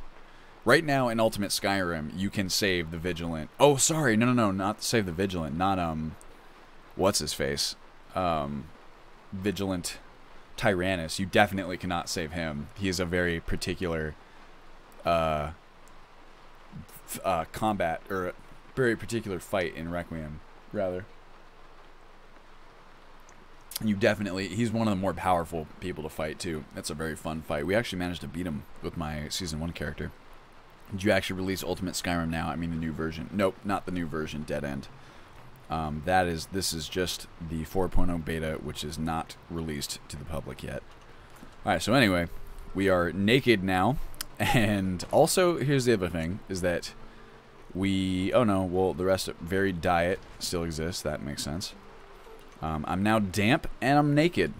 right now in Ultimate Skyrim, you can save the Vigilant. Oh, sorry, no, not save the Vigilant, not what's his face, Vigilant Tyrannus. You definitely cannot save him. He is a very particular combat, or very particular fight in Requiem, rather. You definitely, he's one of the more powerful people to fight too. That's a very fun fight. We actually managed to beat him with my Season 1 character. Did you actually release Ultimate Skyrim now? I mean the new version. Nope, not the new version, Dead End. This is just the 4.0 beta, which is not released to the public yet. Alright, so anyway, we are naked now, and also, here's the other thing, is that oh no, well, the rest of varied diet still exists, that makes sense. I'm now damp, and I'm naked,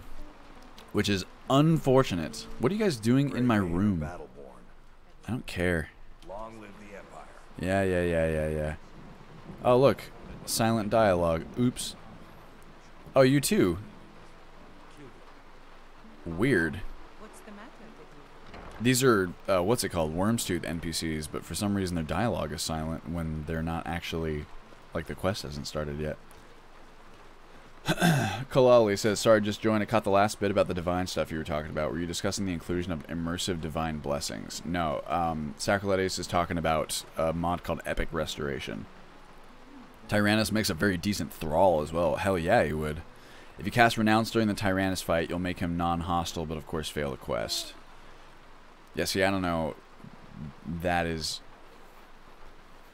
which is unfortunate. What are you guys doing in my room? I don't care. Long live the Empire. Yeah. Oh, look. Silent dialogue. Oops. Oh, you too. Weird. What's the matter with you? These are, what's it called? Wormstooth NPCs, but for some reason their dialogue is silent when they're not actually, like, the quest hasn't started yet. Kalali says, sorry, just joined. I caught the last bit about the divine stuff you were talking about. Were you discussing the inclusion of immersive divine blessings? No. Sacroletius is talking about a mod called Epic Restoration. Tyrannus makes a very decent thrall as well. Hell yeah, he would. If you cast Renounce during the Tyrannus fight, you'll make him non-hostile, but of course fail the quest. Yeah, see, I don't know. That is...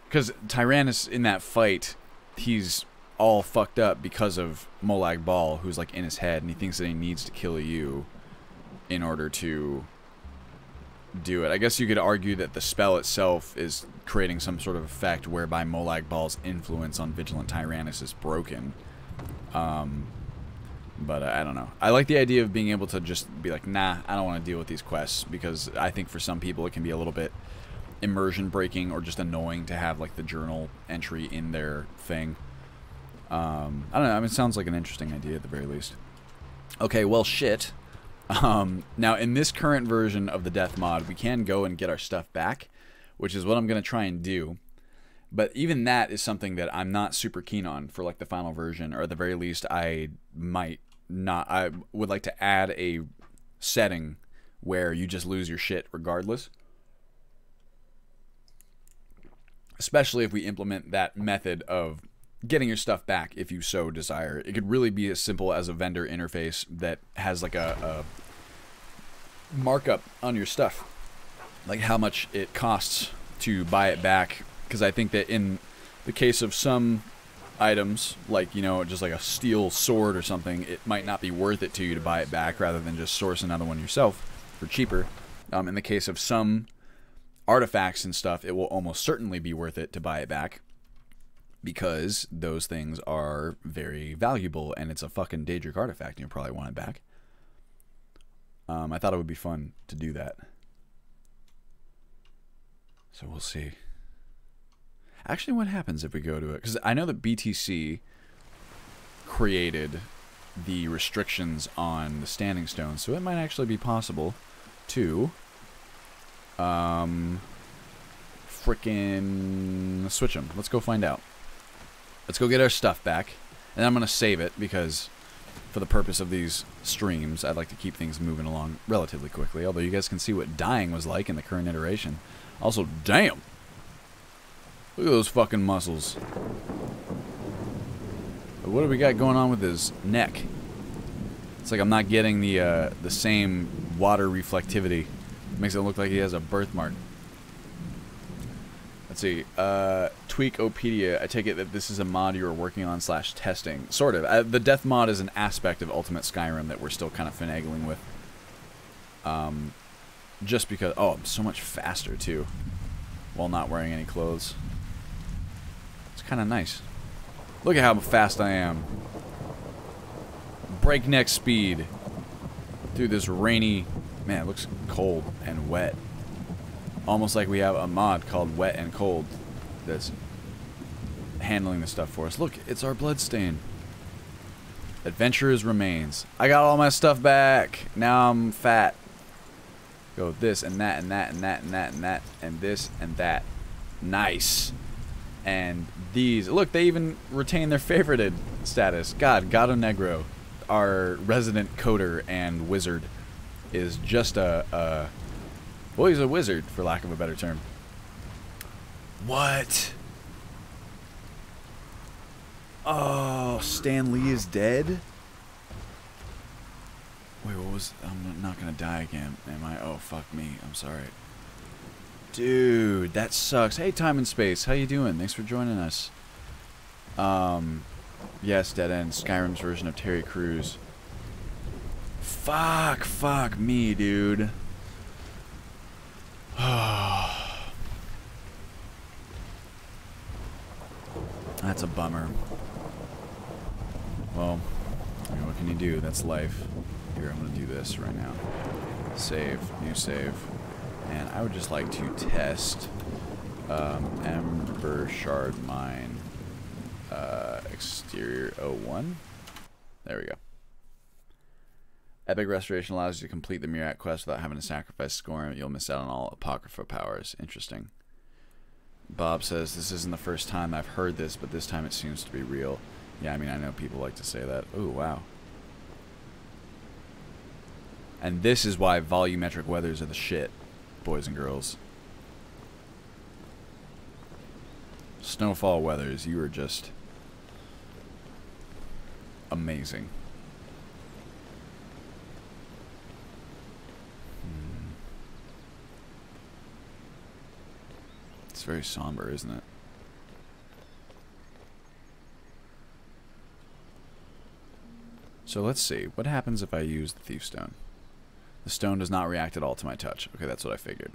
because Tyrannus, in that fight, he's all fucked up because of Molag Bal, who's like in his head, and he thinks that he needs to kill you in order to do it. I guess you could argue that the spell itself is creating some sort of effect whereby Molag Bal's influence on Vigilant Tyrannus is broken. But I don't know. I like the idea of being able to just be like, nah, I don't want to deal with these quests, because I think for some people it can be a little bit immersion breaking or just annoying to have like the journal entry in their thing. I don't know. I mean, it sounds like an interesting idea at the very least. Okay, well, shit. Now, in this current version of the death mod, we can go and get our stuff back, which is what I'm going to try and do. But even that is something that I'm not super keen on for like the final version, or at the very least, I might not. I would like to add a setting where you just lose your shit regardless. Especially if we implement that method of getting your stuff back if you so desire. It could really be as simple as a vendor interface that has like a markup on your stuff, like how much it costs to buy it back. Because I think that in the case of some items, like, you know, just like a steel sword or something, it might not be worth it to you to buy it back rather than just source another one yourself for cheaper. In the case of some artifacts and stuff, it will almost certainly be worth it to buy it back, because those things are very valuable, and it's a fucking Daedric artifact, and you'll probably want it back. I thought it would be fun to do that. So we'll see. Actually, what happens if we go to it? Because I know that BTC created the restrictions on the Standing Stones, so it might actually be possible to frickin' switch them. Let's go find out. Let's go get our stuff back, and I'm going to save it because for the purpose of these streams, I'd like to keep things moving along relatively quickly, although you guys can see what dying was like in the current iteration. Also, damn! Look at those fucking muscles. What do we got going on with his neck? It's like I'm not getting the same water reflectivity. Makes it look like he has a birthmark. Let's see. Tweakopedia. I take it that this is a mod you are working on / testing. Sort of. The death mod is an aspect of Ultimate Skyrim that we're still kind of finagling with. Just because... Oh, I'm so much faster, too. While not wearing any clothes. It's kind of nice. Look at how fast I am. Breakneck speed. Through this rainy... Man, it looks cold and wet. Almost like we have a mod called Wet and Cold that's handling the stuff for us. Look, it's our bloodstain. Adventurer's remains. I got all my stuff back. Now I'm fat. Go this and that and that and that and that and that and this and that. Nice. And these. Look, they even retain their favorited status. God, Gato Negro, our resident coder and wizard, is just well, he's a wizard, for lack of a better term. What? Oh, Stan Lee is dead? Wait, what was... I'm not gonna die again, am I? Oh, fuck me. I'm sorry. Dude, that sucks. Hey, Time and Space, how you doing? Thanks for joining us. Yes, Dead End. Skyrim's version of Terry Crews. Fuck me, dude. That's a bummer. Well, I mean, what can you do? That's life. Here, I'm gonna do this right now. Save, new save. And I would just like to test Ember Shard Mine Exterior 01. There we go. Epic Restoration allows you to complete the Murat quest without having to sacrifice Skyrim. You'll miss out on all Apocrypha powers. Interesting. Bob says, this isn't the first time I've heard this, but this time it seems to be real. Yeah, I mean, I know people like to say that. Ooh, wow. And this is why volumetric weathers are the shit, boys and girls. Snowfall weathers, you are just amazing. It's very somber, isn't it? So let's see. What happens if I use the Thief Stone? The stone does not react at all to my touch. Okay, that's what I figured.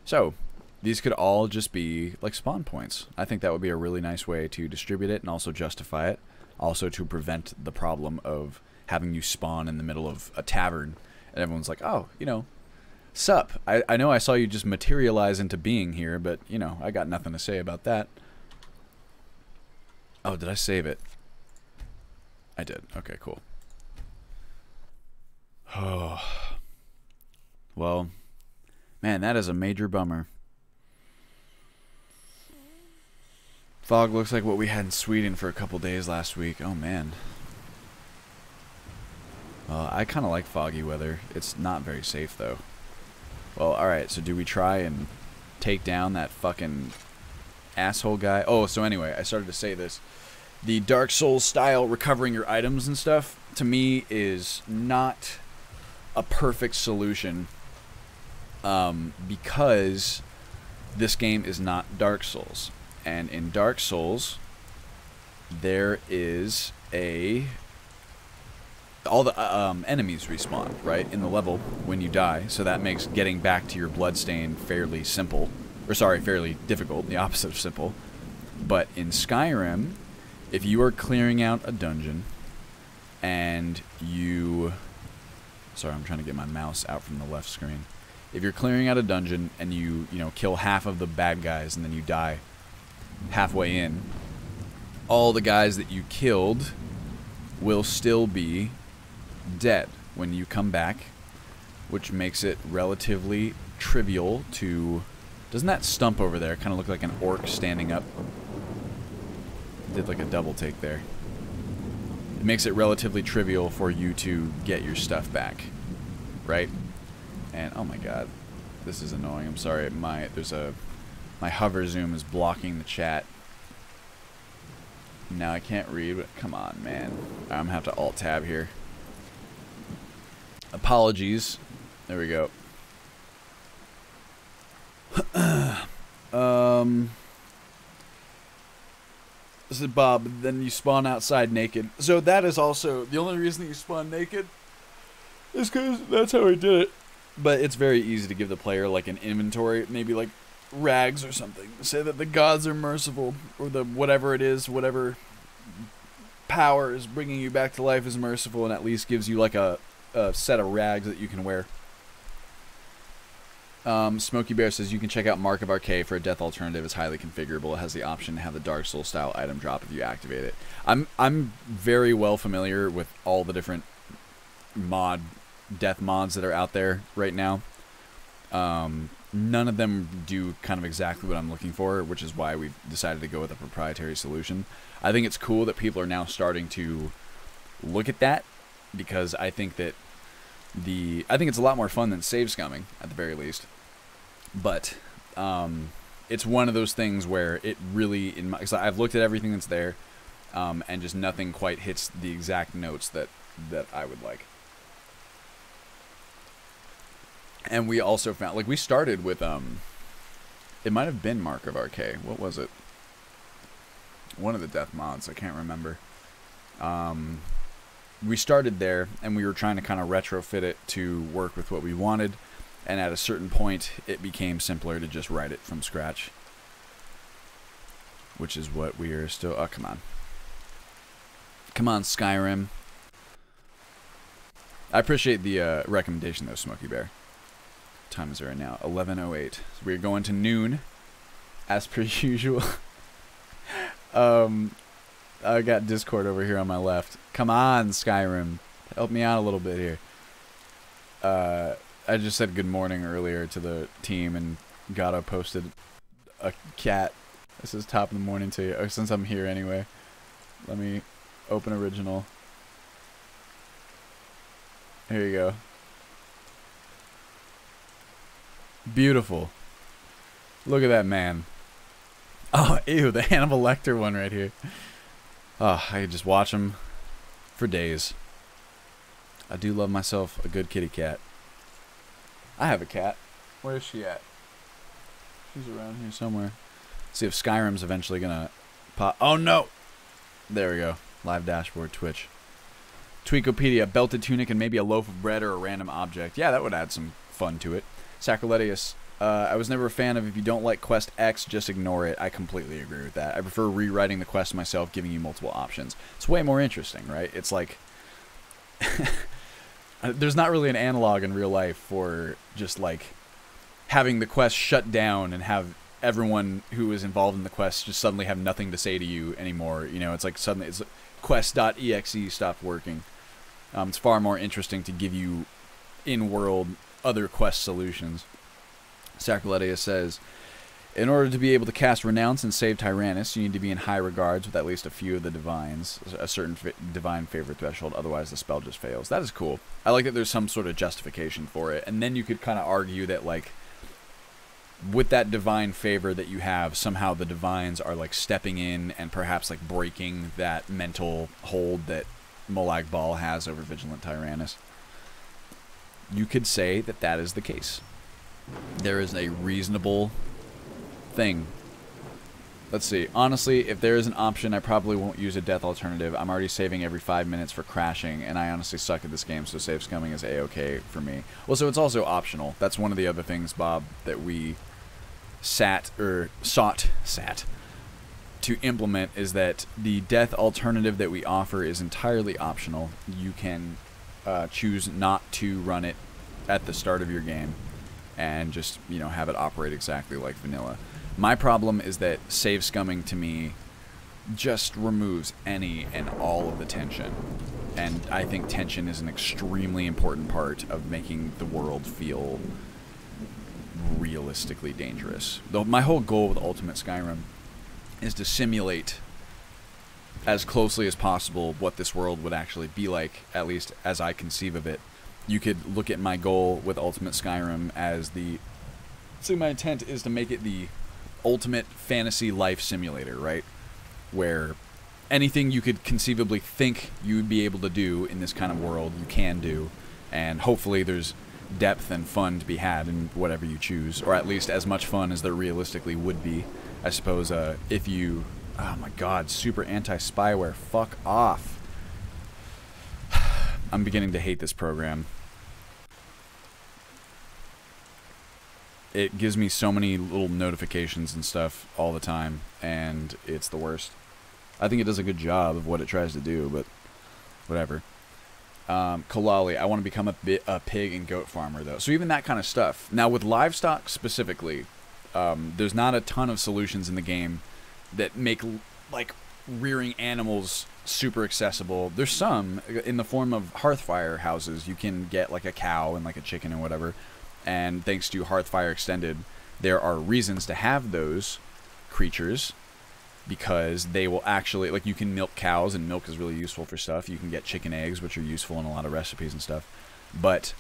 So, these could all just be like spawn points. I think that would be a really nice way to distribute it and also justify it. Also to prevent the problem of having you spawn in the middle of a tavern and everyone's like, oh, you know, sup. I know I saw you just materialize into being here, but, you know, I got nothing to say about that. Oh, did I save it? I did. Okay, cool. Oh. Well, man, that is a major bummer. Fog looks like what we had in Sweden for a couple days last week. Oh, man. I kind of like foggy weather. It's not very safe, though. Well, alright, so do we try and take down that fucking asshole guy? Oh, so anyway, I started to say this. The Dark Souls style recovering your items and stuff, to me, is not a perfect solution. Because this game is not Dark Souls. And in Dark Souls, there is a... all the enemies respawn, right, in the level when you die. So that makes getting back to your bloodstain fairly simple. Or sorry, fairly difficult, the opposite of simple. But in Skyrim, if you are clearing out a dungeon and you... Sorry, I'm trying to get my mouse out from the left screen. If you're clearing out a dungeon and you know, kill half of the bad guys and then you die halfway in, all the guys that you killed will still be dead when you come back, which makes it relatively trivial to... Doesn't that stump over there kind of look like an orc standing up? Did like a double take there. It makes it relatively trivial for you to get your stuff back, right? And oh my god, this is annoying. I'm sorry. There's a My hover zoom is blocking the chat. Now I can't read, but come on, man. I'm gonna have to alt-tab here. Apologies. There we go. This is Bob. Then you spawn outside naked. So that is also the only reason that you spawn naked is because that's how I did it. But it's very easy to give the player like an inventory, maybe like rags or something. Say that the gods are merciful, or the whatever it is, whatever power is bringing you back to life is merciful, and at least gives you like a set of rags that you can wear. Smokey Bear says you can check out Mark of Arcade for a death alternative. It's highly configurable. It has the option to have the Dark Souls style item drop if you activate it. I'm very well familiar with all the different death mods that are out there right now. None of them do kind of exactly what I'm looking for, which is why we've decided to go with a proprietary solution. I think it's cool that people are now starting to look at that, because I think that I think it's a lot more fun than save scumming, at the very least. But it's one of those things where it really, cause I've looked at everything that's there, and just nothing quite hits the exact notes that I would like. And we also found, like, we started with it might have been Mark of Arcade. What was it? One of the death mods, I can't remember. We started there, and we were trying to kind of retrofit it to work with what we wanted, and at a certain point, it became simpler to just write it from scratch. Which is what we are still... Oh, come on. Come on, Skyrim. I appreciate the recommendation, though, Smokey Bear. What time is it right now? 11:08. So we're going to noon, as per usual. I got Discord over here on my left. Come on, Skyrim. Help me out a little bit here. I just said good morning earlier to the team, and Gato posted a cat. This is top of the morning to you. Oh, since I'm here anyway, let me open original. Here you go. Beautiful. Look at that man. Oh, ew, the Hannibal Lecter one right here. Oh, I could just watch him for days. I do love myself a good kitty cat. I have a cat. Where is she at? She's around here somewhere. See if Skyrim's eventually gonna pop. Oh no! There we go. Live dashboard, Twitch. Tweakopedia, belted tunic, and maybe a loaf of bread or a random object. Yeah, that would add some fun to it. Sacroletius. I was never a fan of if you don't like quest X, just ignore it. I completely agree with that. I prefer rewriting the quest myself, giving you multiple options. It's way more interesting, right? It's like... there's not really an analog in real life for just, like, having the quest shut down and have everyone who is involved in the quest just suddenly have nothing to say to you anymore. You know, it's like suddenly... it's quest.exe stopped working. It's far more interesting to give you in-world other quest solutions. Sacroletia says, in order to be able to cast Renounce and save Tyrannus, you need to be in high regards with at least a few of the divines, a certain divine favor threshold, otherwise the spell just fails. That is cool. I like that there's some sort of justification for it, and then you could kind of argue that, like, with that divine favor that you have, somehow the divines are, like, stepping in and perhaps, like, breaking that mental hold that Molag Bal has over Vigilant Tyrannus. You could say that that is the case. There is a reasonable thing. Let's see. Honestly, if there is an option, I probably won't use a death alternative. I'm already saving every 5 minutes for crashing, and I honestly suck at this game, so save scumming is a-okay for me. Well, so it's also optional. That's one of the other things, Bob, that we sought to implement, is that the death alternative that we offer is entirely optional. You can choose not to run it at the start of your game and just, you know, have it operate exactly like vanilla. My problem is that save scumming to me just removes any and all of the tension. And I think tension is an extremely important part of making the world feel realistically dangerous. Though my whole goal with Ultimate Skyrim is to simulate as closely as possible what this world would actually be like, at least as I conceive of it. You could look at my goal with Ultimate Skyrim as the... So my intent is to make it the ultimate fantasy life simulator, right? Where anything you could conceivably think you would be able to do in this kind of world, you can do. And hopefully there's depth and fun to be had in whatever you choose, or at least as much fun as there realistically would be. I suppose if you... Oh my god, super anti-spyware. Fuck off. I'm beginning to hate this program. It gives me so many little notifications and stuff all the time, and it's the worst. I think it does a good job of what it tries to do, but whatever. Kalali, I want to become a pig and goat farmer, though. So even that kind of stuff. Now, with livestock specifically, there's not a ton of solutions in the game that make, like, rearing animals super accessible. There's some in the form of hearthfire houses. You can get, like, a cow and, like, a chicken and whatever. And thanks to Hearthfire Extended, there are reasons to have those creatures, because they will actually, like, you can milk cows, and milk is really useful for stuff. You can get chicken eggs, which are useful in a lot of recipes and stuff. But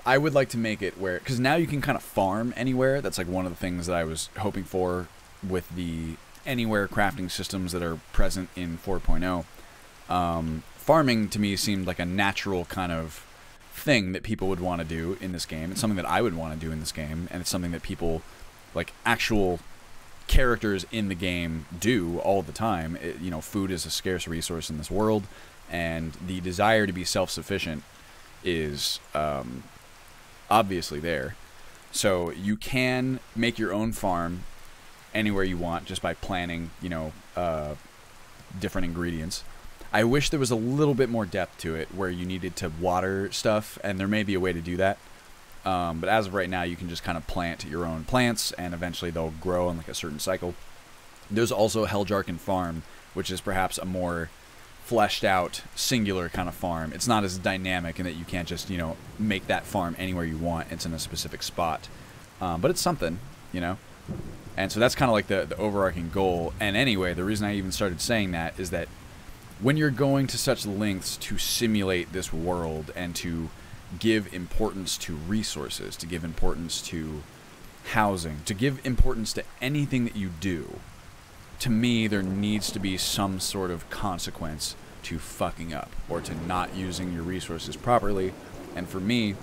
I would like to make it where, because now you can kind of farm anywhere. That's like one of the things that I was hoping for with the anywhere crafting systems that are present in 4.0. Farming to me seemed like a natural kind of thing that people would want to do in this game. It's something that I would want to do in this game, and it's something that people, like actual characters in the game, do all the time. You know, food is a scarce resource in this world, and the desire to be self-sufficient is obviously there. So you can make your own farm anywhere you want just by planting, you know, different ingredients. I wish there was a little bit more depth to it where you needed to water stuff, and there may be a way to do that. But as of right now, you can just kind of plant your own plants, and eventually they'll grow in like a certain cycle. There's also Helljarken Farm, which is perhaps a more fleshed out, singular kind of farm. It's not as dynamic in that you can't just, you know, make that farm anywhere you want. It's in a specific spot. But it's something, you know? And so that's kind of like the overarching goal. And anyway, the reason I even started saying that is that when you're going to such lengths to simulate this world and to give importance to resources, to give importance to housing, to give importance to anything that you do, to me, there needs to be some sort of consequence to fucking up or to not using your resources properly. And for me,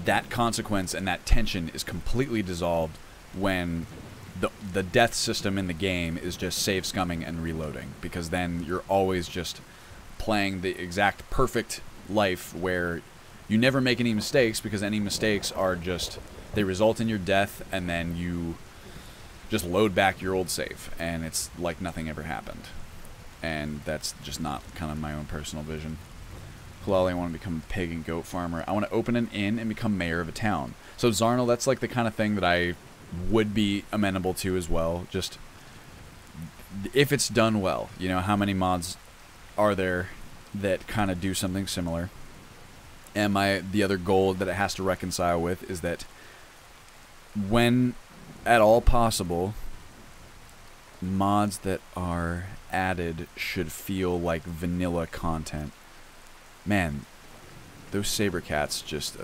that consequence and that tension is completely dissolved when the death system in the game is just save scumming and reloading, because then you're always just playing the exact perfect life where you never make any mistakes, because any mistakes are just, they result in your death, and then you just load back your old save, and it's like nothing ever happened. And that's just not kind of my own personal vision. Kalali, I want to become a pig and goat farmer. I want to open an inn and become mayor of a town. So Zarnal, that's like the kind of thing that I would be amenable to as well. Just if it's done well. You know, how many mods are there that kind of do something similar? And the other goal that it has to reconcile with is that when at all possible, mods that are added should feel like vanilla content. Man, those saber cats just,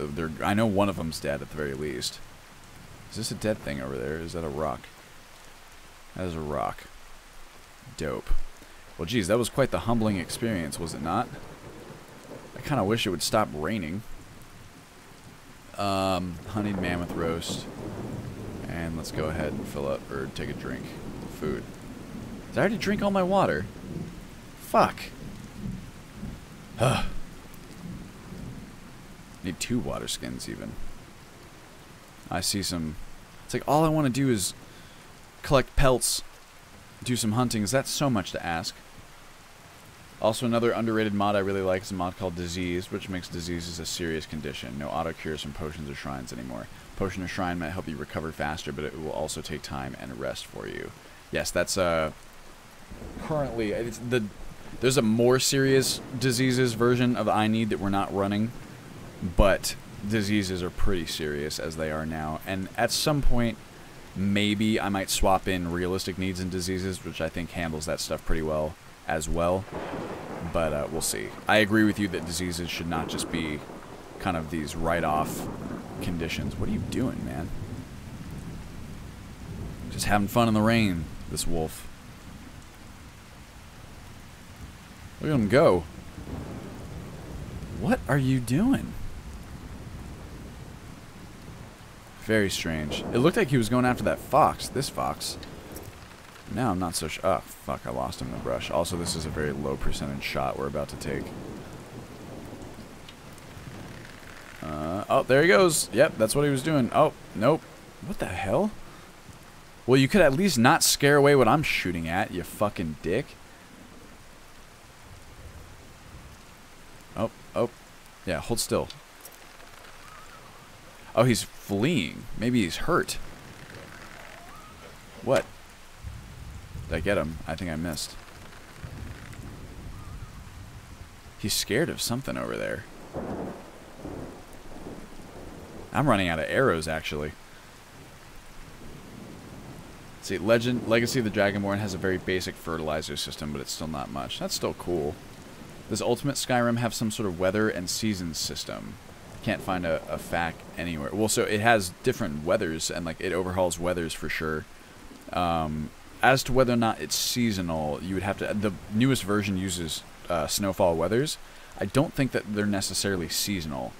I know one of them's dead at the very least. Is this a dead thing over there? Is that a rock? That is a rock. Dope. Well, geez, that was quite the humbling experience, was it not? I kind of wish it would stop raining. Honeyed mammoth roast. And let's go ahead and fill up, or take a drink. Food. Did I already drink all my water? Fuck. Ugh. Need 2 water skins, even. I see some... It's like, all I want to do is collect pelts, do some hunting. Is that so much to ask? Also, another underrated mod I really like is a mod called Disease, which makes diseases a serious condition. No auto-cures from potions or shrines anymore. Potion or shrine might help you recover faster, but it will also take time and rest for you. Yes, that's currently... There's a more serious diseases version of I Need that we're not running, but diseases are pretty serious as they are now. And at some point, maybe I might swap in realistic needs and diseases, which I think handles that stuff pretty well as well. But we'll see. I agree with you that diseases should not just be kind of these write-off conditions. What are you doing, man? Just having fun in the rain, this wolf. Look at him go. What are you doing? Very strange. It looked like he was going after that fox. This fox. Now I'm not so sure. Oh, fuck. I lost him in the brush. Also, this is a very low percentage shot we're about to take. Oh, there he goes. Yep, that's what he was doing. Oh, nope. What the hell? Well, you could at least not scare away what I'm shooting at, you fucking dick. Oh, oh. Yeah, hold still. Oh, he's fleeing. Maybe he's hurt. What? Did I get him? I think I missed. He's scared of something over there. I'm running out of arrows, actually. See, Legacy of the Dragonborn has a very basic fertilizer system, but it's still not much. That's still cool. Does Ultimate Skyrim have some sort of weather and seasons system? Can't find a fact anywhere. Well, so it has different weathers, and like it overhauls weathers for sure. As to whether or not it's seasonal, you would have to... The newest version uses snowfall weathers. I don't think that they're necessarily seasonal.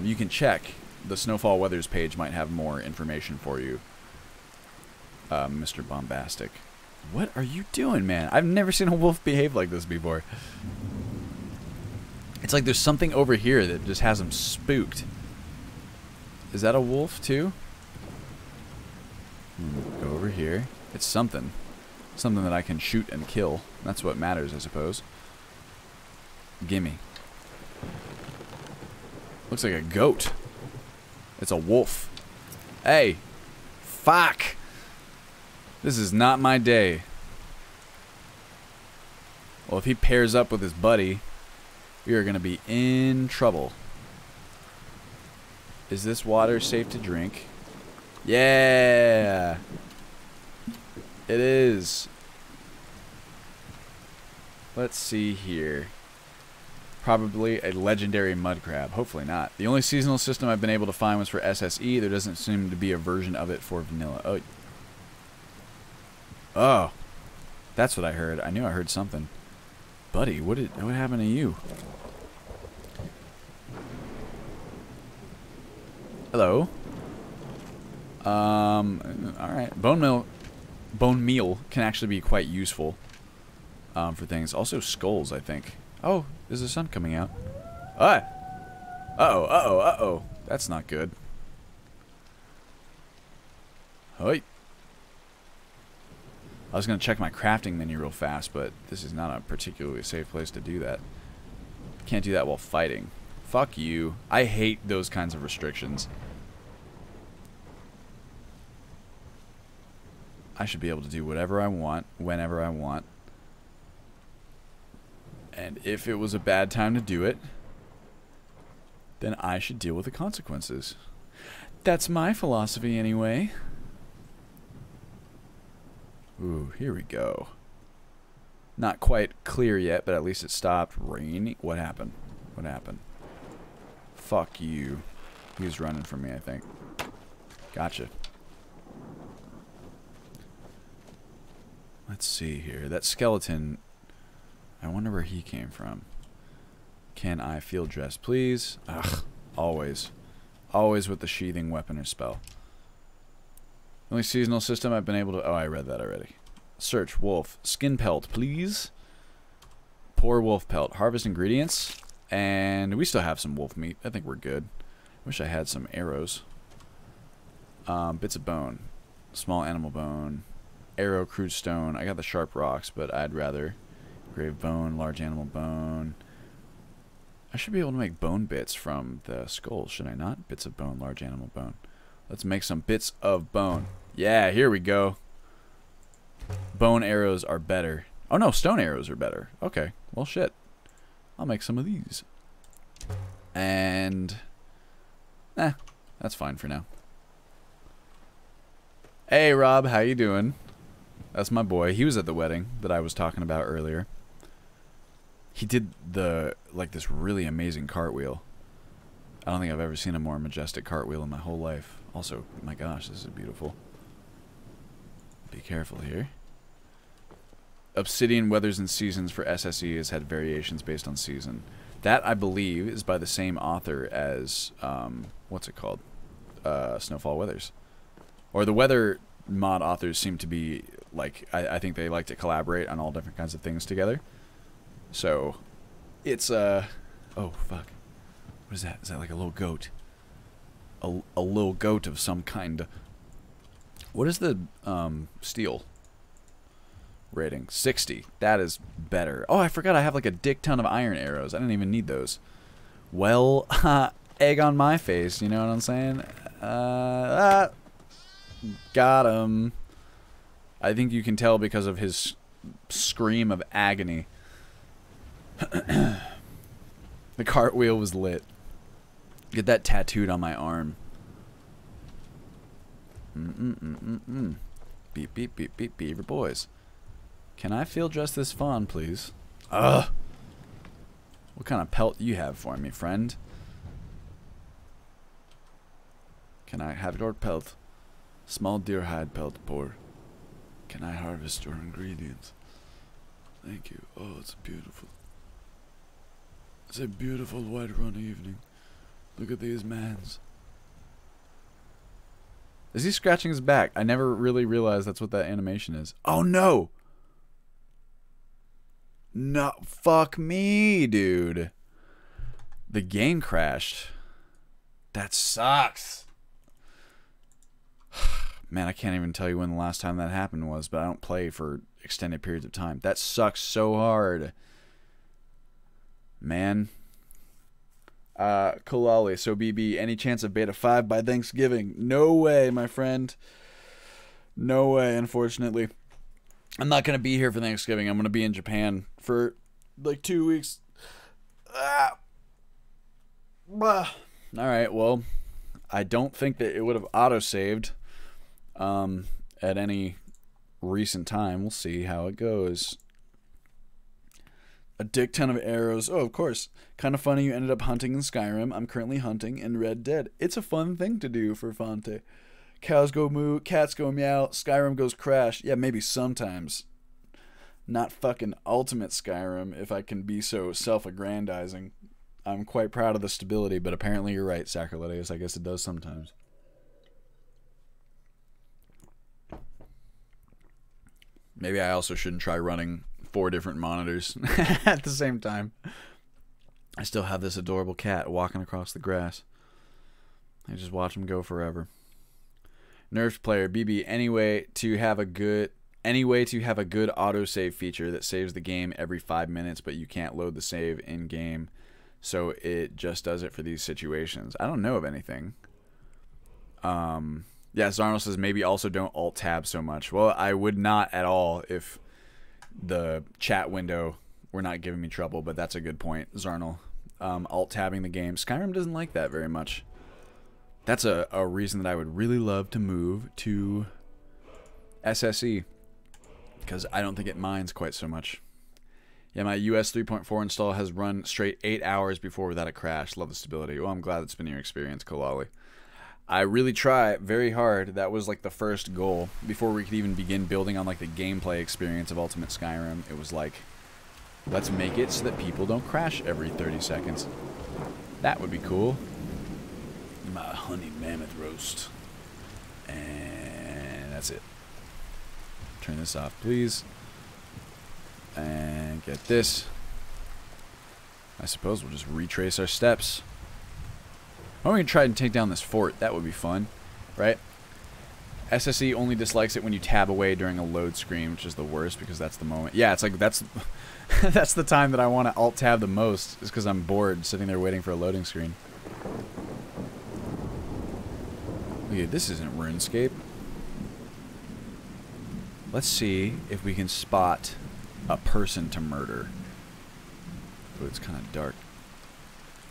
You can check. The snowfall weathers page might have more information for you. Mr. Bombastic. What are you doing, man? I've never seen a wolf behave like this before. It's like there's something over here that just has him spooked. Is that a wolf, too? Go over here. It's something. Something that I can shoot and kill. That's what matters, I suppose. Gimme. Looks like a goat. It's a wolf. Hey! Fuck! This is not my day. Well, if he pairs up with his buddy, we are going to be in trouble. Is this water safe to drink? Yeah! It is. Let's see here. Probably a legendary mud crab. Hopefully not. The only seasonal system I've been able to find was for SSE. There doesn't seem to be a version of it for vanilla. Oh. Oh. That's what I heard. I knew I heard something. Buddy, what happened to you? Hello. Alright. Bone meal can actually be quite useful for things. Also skulls, I think. Oh, is the sun coming out? Ah! Uh-oh, uh-oh, uh-oh. That's not good. Hoi. I was going to check my crafting menu real fast, but this is not a particularly safe place to do that. Can't do that while fighting. Fuck you. I hate those kinds of restrictions. I should be able to do whatever I want, whenever I want. And if it was a bad time to do it, then I should deal with the consequences. That's my philosophy anyway. Ooh, here we go. Not quite clear yet, but at least it stopped raining. What happened? What happened? Fuck you. He was running from me, I think. Gotcha. Let's see here. That skeleton... I wonder where he came from. Can I field dress, please? Ugh, always. Always with the sheathing weapon or spell. Only seasonal system I've been able to... Oh, I read that already. Search, wolf. Skin pelt, please. Pour wolf pelt. Harvest ingredients. And we still have some wolf meat. I think we're good. Wish I had some arrows. Bits of bone. Small animal bone. Arrow, crude stone. I got the sharp rocks, but I'd rather... Grave bone, large animal bone. I should be able to make bone bits from the skull, should I not? Bits of bone, large animal bone. Let's make some bits of bone. Yeah, here we go. Bone arrows are better. Oh no, stone arrows are better. Okay, well shit. I'll make some of these. And... that's fine for now. Hey Rob, how you doing? That's my boy. He was at the wedding that I was talking about earlier. He did the, like, this really amazing cartwheel. I don't think I've ever seen a more majestic cartwheel in my whole life. Also, my gosh, this is beautiful. Be careful here. Obsidian Weathers and Seasons for SSE has had variations based on season. That, I believe, is by the same author as, what's it called? Snowfall Weathers. Or the weather mod authors seem to be, like, I think they like to collaborate on all different kinds of things together. So, it's, oh, fuck. What is that? Is that like a little goat? A little goat of some kind. What is the, steel rating? 60. That is better. Oh, I forgot I have like a dick ton of iron arrows. I didn't even need those. Well, egg on my face, you know what I'm saying? Got him. I think you can tell because of his scream of agony. The cartwheel was lit. Get that tattooed on my arm. Beep, beep, beep, beep, beaver boys. Can I feel just this fun, please? Ugh. What kind of pelt you have for me, friend? Can I have your pelt? Small deer hide pelt, poor. Can I harvest your ingredients? Thank you. Oh, it's beautiful. It's a beautiful Whiterun evening. Look at these mans. Is he scratching his back? I never really realized that's what that animation is. Oh no! No, fuck me, dude. The game crashed. That sucks. Man, I can't even tell you when the last time that happened was, but I don't play for extended periods of time. That sucks so hard. Man. Kulali, so BB, any chance of Beta 5 by Thanksgiving? No way, my friend. No way, unfortunately. I'm not going to be here for Thanksgiving. I'm going to be in Japan for like 2 weeks. Alright, well, I don't think that it would have auto-saved at any recent time. We'll see how it goes. A dick ton of arrows. Oh, of course. Kind of funny you ended up hunting in Skyrim. I'm currently hunting in Red Dead. It's a fun thing to do for Fonte. Cows go moo, cats go meow, Skyrim goes crash. Yeah, maybe sometimes. Not fucking ultimate Skyrim, if I can be so self-aggrandizing. I'm quite proud of the stability, but apparently you're right, Sacrilegious. I guess it does sometimes. Maybe I also shouldn't try running 4 different monitors at the same time. I still have this adorable cat walking across the grass. I just watch him go forever. Nerfed player BB, any way to have a good autosave feature that saves the game every 5 minutes, but you can't load the save in game, so it just does it for these situations. I don't know of anything. Yeah, Zarnel says maybe also don't alt tab so much. Well, I would not at all if the chat window were not giving me trouble, but that's a good point, Zarnel. Alt tabbing the game. Skyrim doesn't like that very much. That's a reason that I would really love to move to SSE, because I don't think it mines quite so much. Yeah, my US 3.4 install has run straight 8 hours before without a crash. Love the stability. Well, I'm glad it's been your experience, Kalali. I really try very hard. That was like the first goal. Before we could even begin building on like the gameplay experience of Ultimate Skyrim, it was like, let's make it so that people don't crash every 30 seconds. That would be cool. My honey mammoth roast. And that's it. Turn this off, please. And get this. I suppose we'll just retrace our steps. Why don't we try and take down this fort? That would be fun, right? SSE only dislikes it when you tab away during a load screen, which is the worst because that's the moment. Yeah, it's like that's that's the time that I want to alt tab the most, is because I'm bored sitting there waiting for a loading screen. Look at this, isn't RuneScape. Let's see if we can spot a person to murder. Oh, it's kind of dark.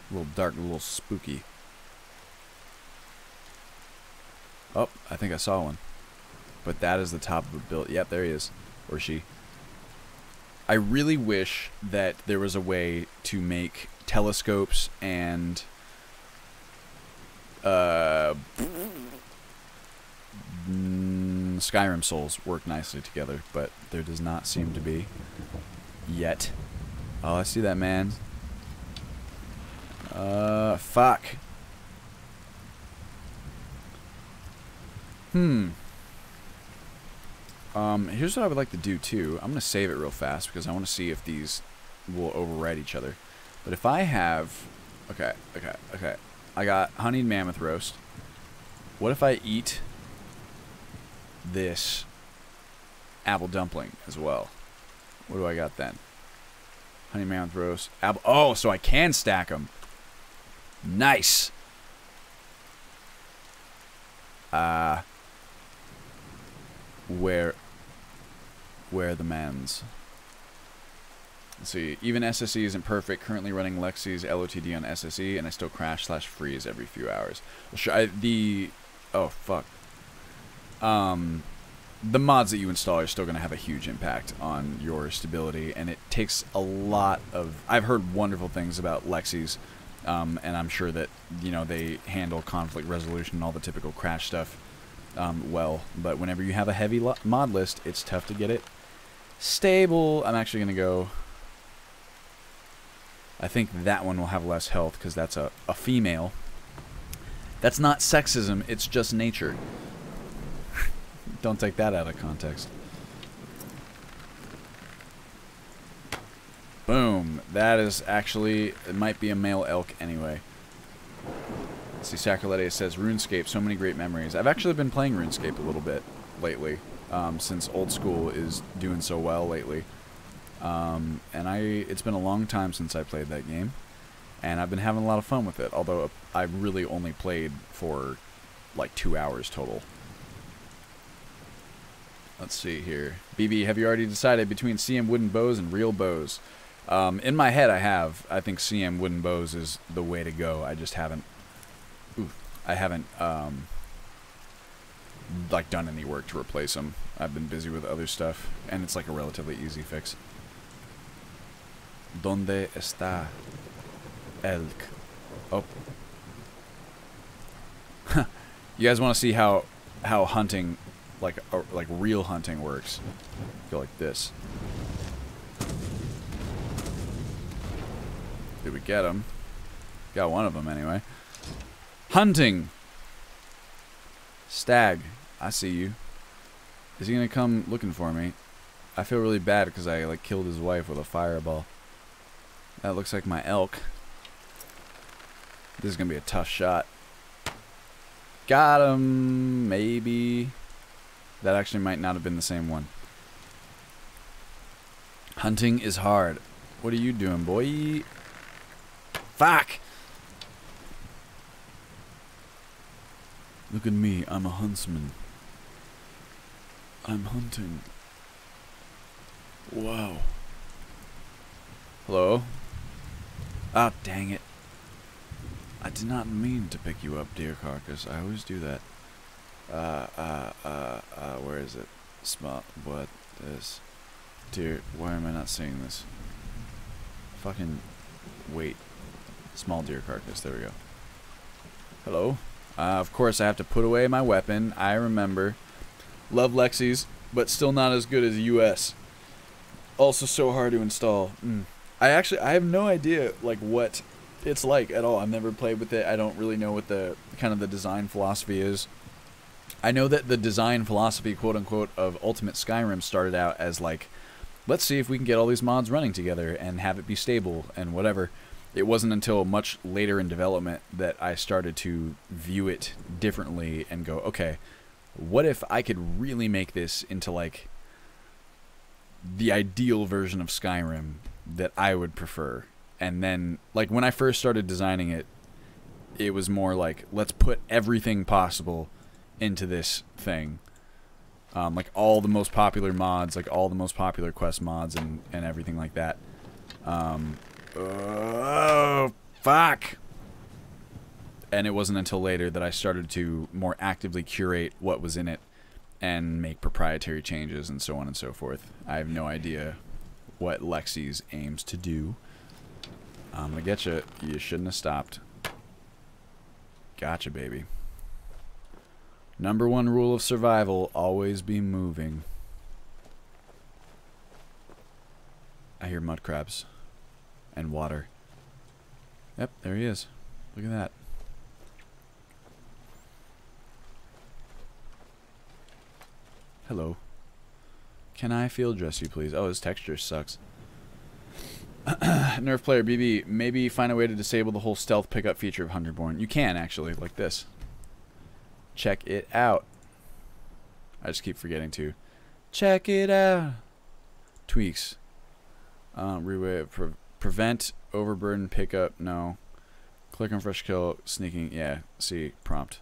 A little dark, a little spooky. Oh, I think I saw one. But that is the top of the build. Yep, there he is. Or she. I really wish that there was a way to make telescopes and Skyrim souls work nicely together, but there does not seem to be yet. Oh, I see that, man. Fuck. Here's what I would like to do too. I'm gonna save it real fast because I want to see if these will override each other. But if I have, okay. I got honeyed mammoth roast. What if I eat this apple dumpling as well? What do I got then? Honey mammoth roast, apple. Oh, so I can stack them. Nice. Where are the mans? Let's see. Even SSE isn't perfect. Currently running Lexi's LOTD on SSE, and I still crash/freeze every few hours. Oh fuck. The mods that you install are still going to have a huge impact on your stability, and it takes a lot of... I've heard wonderful things about Lexi's, and I'm sure that, you know, they handle conflict resolution and all the typical crash stuff well, but whenever you have a heavy mod list, it's tough to get it stable. I'm actually going to go... I think that one will have less health because that's a female. That's not sexism, it's just nature. Don't take that out of context. Boom. That is actually... It might be a male elk anyway. Let's see, Sacrilete says, RuneScape, so many great memories. I've actually been playing RuneScape a little bit lately, since Old School is doing so well lately. And it's been a long time since I played that game, and I've been having a lot of fun with it, although I really only played for like 2 hours total. Let's see here. BB, have you already decided between CM wooden bows and real bows? In my head I have. I think CM wooden bows is the way to go. I just haven't... I haven't like done any work to replace them. I've been busy with other stuff, and it's like a relatively easy fix. ¿Dónde está elk? Oh. You guys want to see how hunting, like real hunting works? Go like this. Did we get him? Got one of them anyway. Hunting. Stag, I see you. Is he gonna come looking for me? I feel really bad because I like killed his wife with a fireball. That looks like my elk. This is gonna be a tough shot. Got him. Maybe. That actually might not have been the same one. Hunting is hard. What are you doing, boy? Fuck! Look at me, I'm a huntsman. I'm hunting. Wow. Hello? Ah, dang it. I did not mean to pick you up, dear carcass. I always do that. Where is it? What is... Dear, why am I not seeing this? Fucking... Wait. Small deer carcass, there we go. Hello? Of course I have to put away my weapon. I remember. Love Lexi's, but still not as good as US. Also so hard to install. I have no idea like what it's like at all. I've never played with it. I don't really know what the kind of the design philosophy is. I know that the design philosophy, quote unquote, of Ultimate Skyrim started out as like, let's see if we can get all these mods running together and have it be stable and whatever. It wasn't until much later in development that I started to view it differently and go, okay, what if I could really make this into like the ideal version of Skyrim that I would prefer? And then, like, when I first started designing it, it was more like, let's put everything possible into this thing. Like all the most popular mods, like all the most popular quest mods and everything like that. Oh, fuck! And it wasn't until later that I started to more actively curate what was in it and make proprietary changes and so on and so forth. I have no idea what Lexi's aims to do. I'm gonna get you. You shouldn't have stopped. Gotcha, baby. Number one rule of survival, always be moving. I hear mud crabs. And water. Yep, there he is. Look at that. Hello. Can I field dress you, please? Oh, his texture sucks. Nerf player BB, maybe find a way to disable the whole stealth pickup feature of Hunterborn. You can, actually, like this. Check it out. I just keep forgetting to. Check it out. Tweaks. Prevent overburden pickup. No. Click on fresh kill. Sneaking. Yeah. See. Prompt.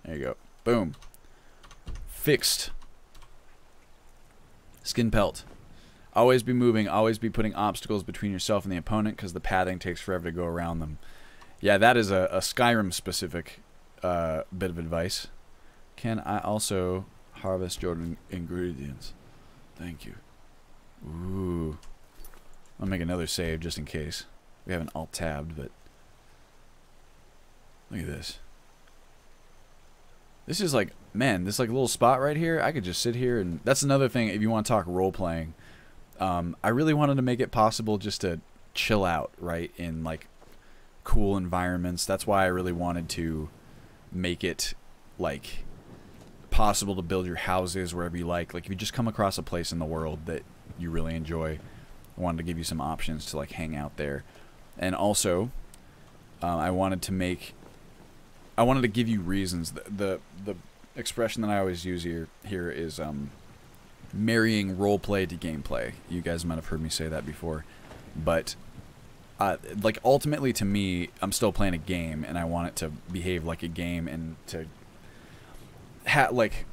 There you go. Boom. Fixed. Skin pelt. Always be moving. Always be putting obstacles between yourself and the opponent because the pathing takes forever to go around them. Yeah, that is a Skyrim specific bit of advice. Can I also harvest your ingredients? Thank you. Ooh. I'll make another save just in case. We haven't alt-tabbed, but look at this. This is like, man, this like little spot right here, I could just sit here and that's another thing if you want to talk role-playing. I really wanted to make it possible just to chill out, right, in like cool environments. That's why I really wanted to make it like possible to build your houses wherever you like. Like if you just come across a place in the world that you really enjoy, I wanted to give you some options to like hang out there. And also I wanted to give you reasons. The expression that I always use here is marrying roleplay to gameplay. You guys might have heard me say that before, but like ultimately to me, I'm still playing a game, and I want it to behave like a game, and to like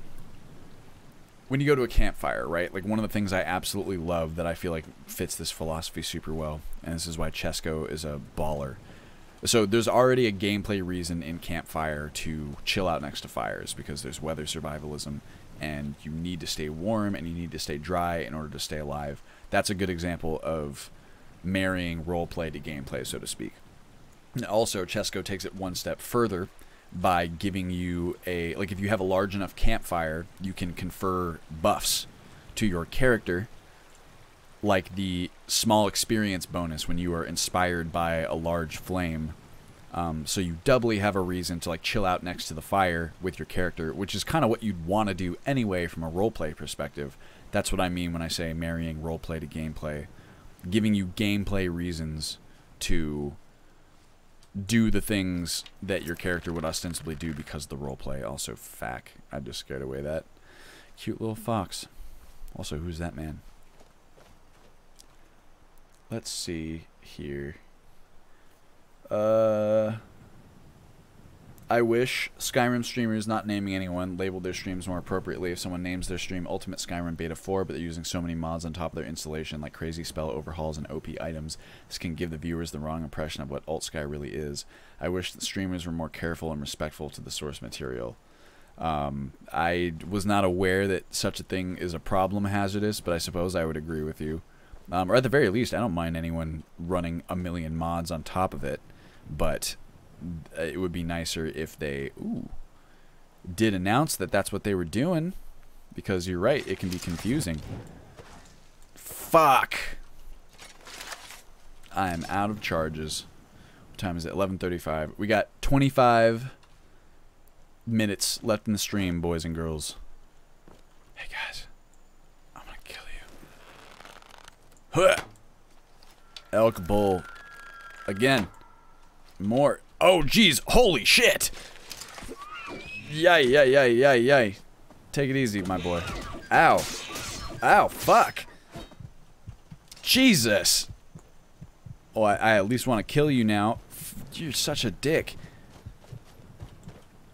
when you go to a campfire, right? Like one of the things I absolutely love that I feel like fits this philosophy super well, and this is why Chesko is a baller. So there's already a gameplay reason in Campfire to chill out next to fires because there's weather survivalism, and you need to stay warm and you need to stay dry in order to stay alive. That's a good example of marrying roleplay to gameplay, so to speak. And also, Chesko takes it one step further by giving you a, like if you have a large enough campfire, you can confer buffs to your character, like the small experience bonus when you are inspired by a large flame. So you doubly have a reason to like chill out next to the fire with your character, which is kind of what you'd want to do anyway from a roleplay perspective. That's what I mean when I say marrying roleplay to gameplay. Giving you gameplay reasons to do the things that your character would ostensibly do because of the roleplay. Also, fack. I just scared away that cute little fox. Also, who's that man? Let's see here. I wish Skyrim streamers, not naming anyone, labeled their streams more appropriately. If someone names their stream Ultimate Skyrim Beta 4, but they're using so many mods on top of their installation, like crazy spell overhauls and OP items, this can give the viewers the wrong impression of what Alt Sky really is. I wish that streamers were more careful and respectful to the source material. I was not aware that such a thing is a problem hazardous, but I suppose I would agree with you. Or at the very least, I don't mind anyone running a million mods on top of it, but it would be nicer if they did announce that that's what they were doing, because you're right, it can be confusing. Fuck! I am out of charges. What time is it? 11:35. We got 25 minutes left in the stream, boys and girls. Hey guys, I'm gonna kill you. Huh. Elk bull. Again. More. Oh, jeez. Holy shit. Yay, yay, yay, yay, yay. Take it easy, my boy. Ow. Ow, fuck. Jesus. Oh, I at least want to kill you now. You're such a dick.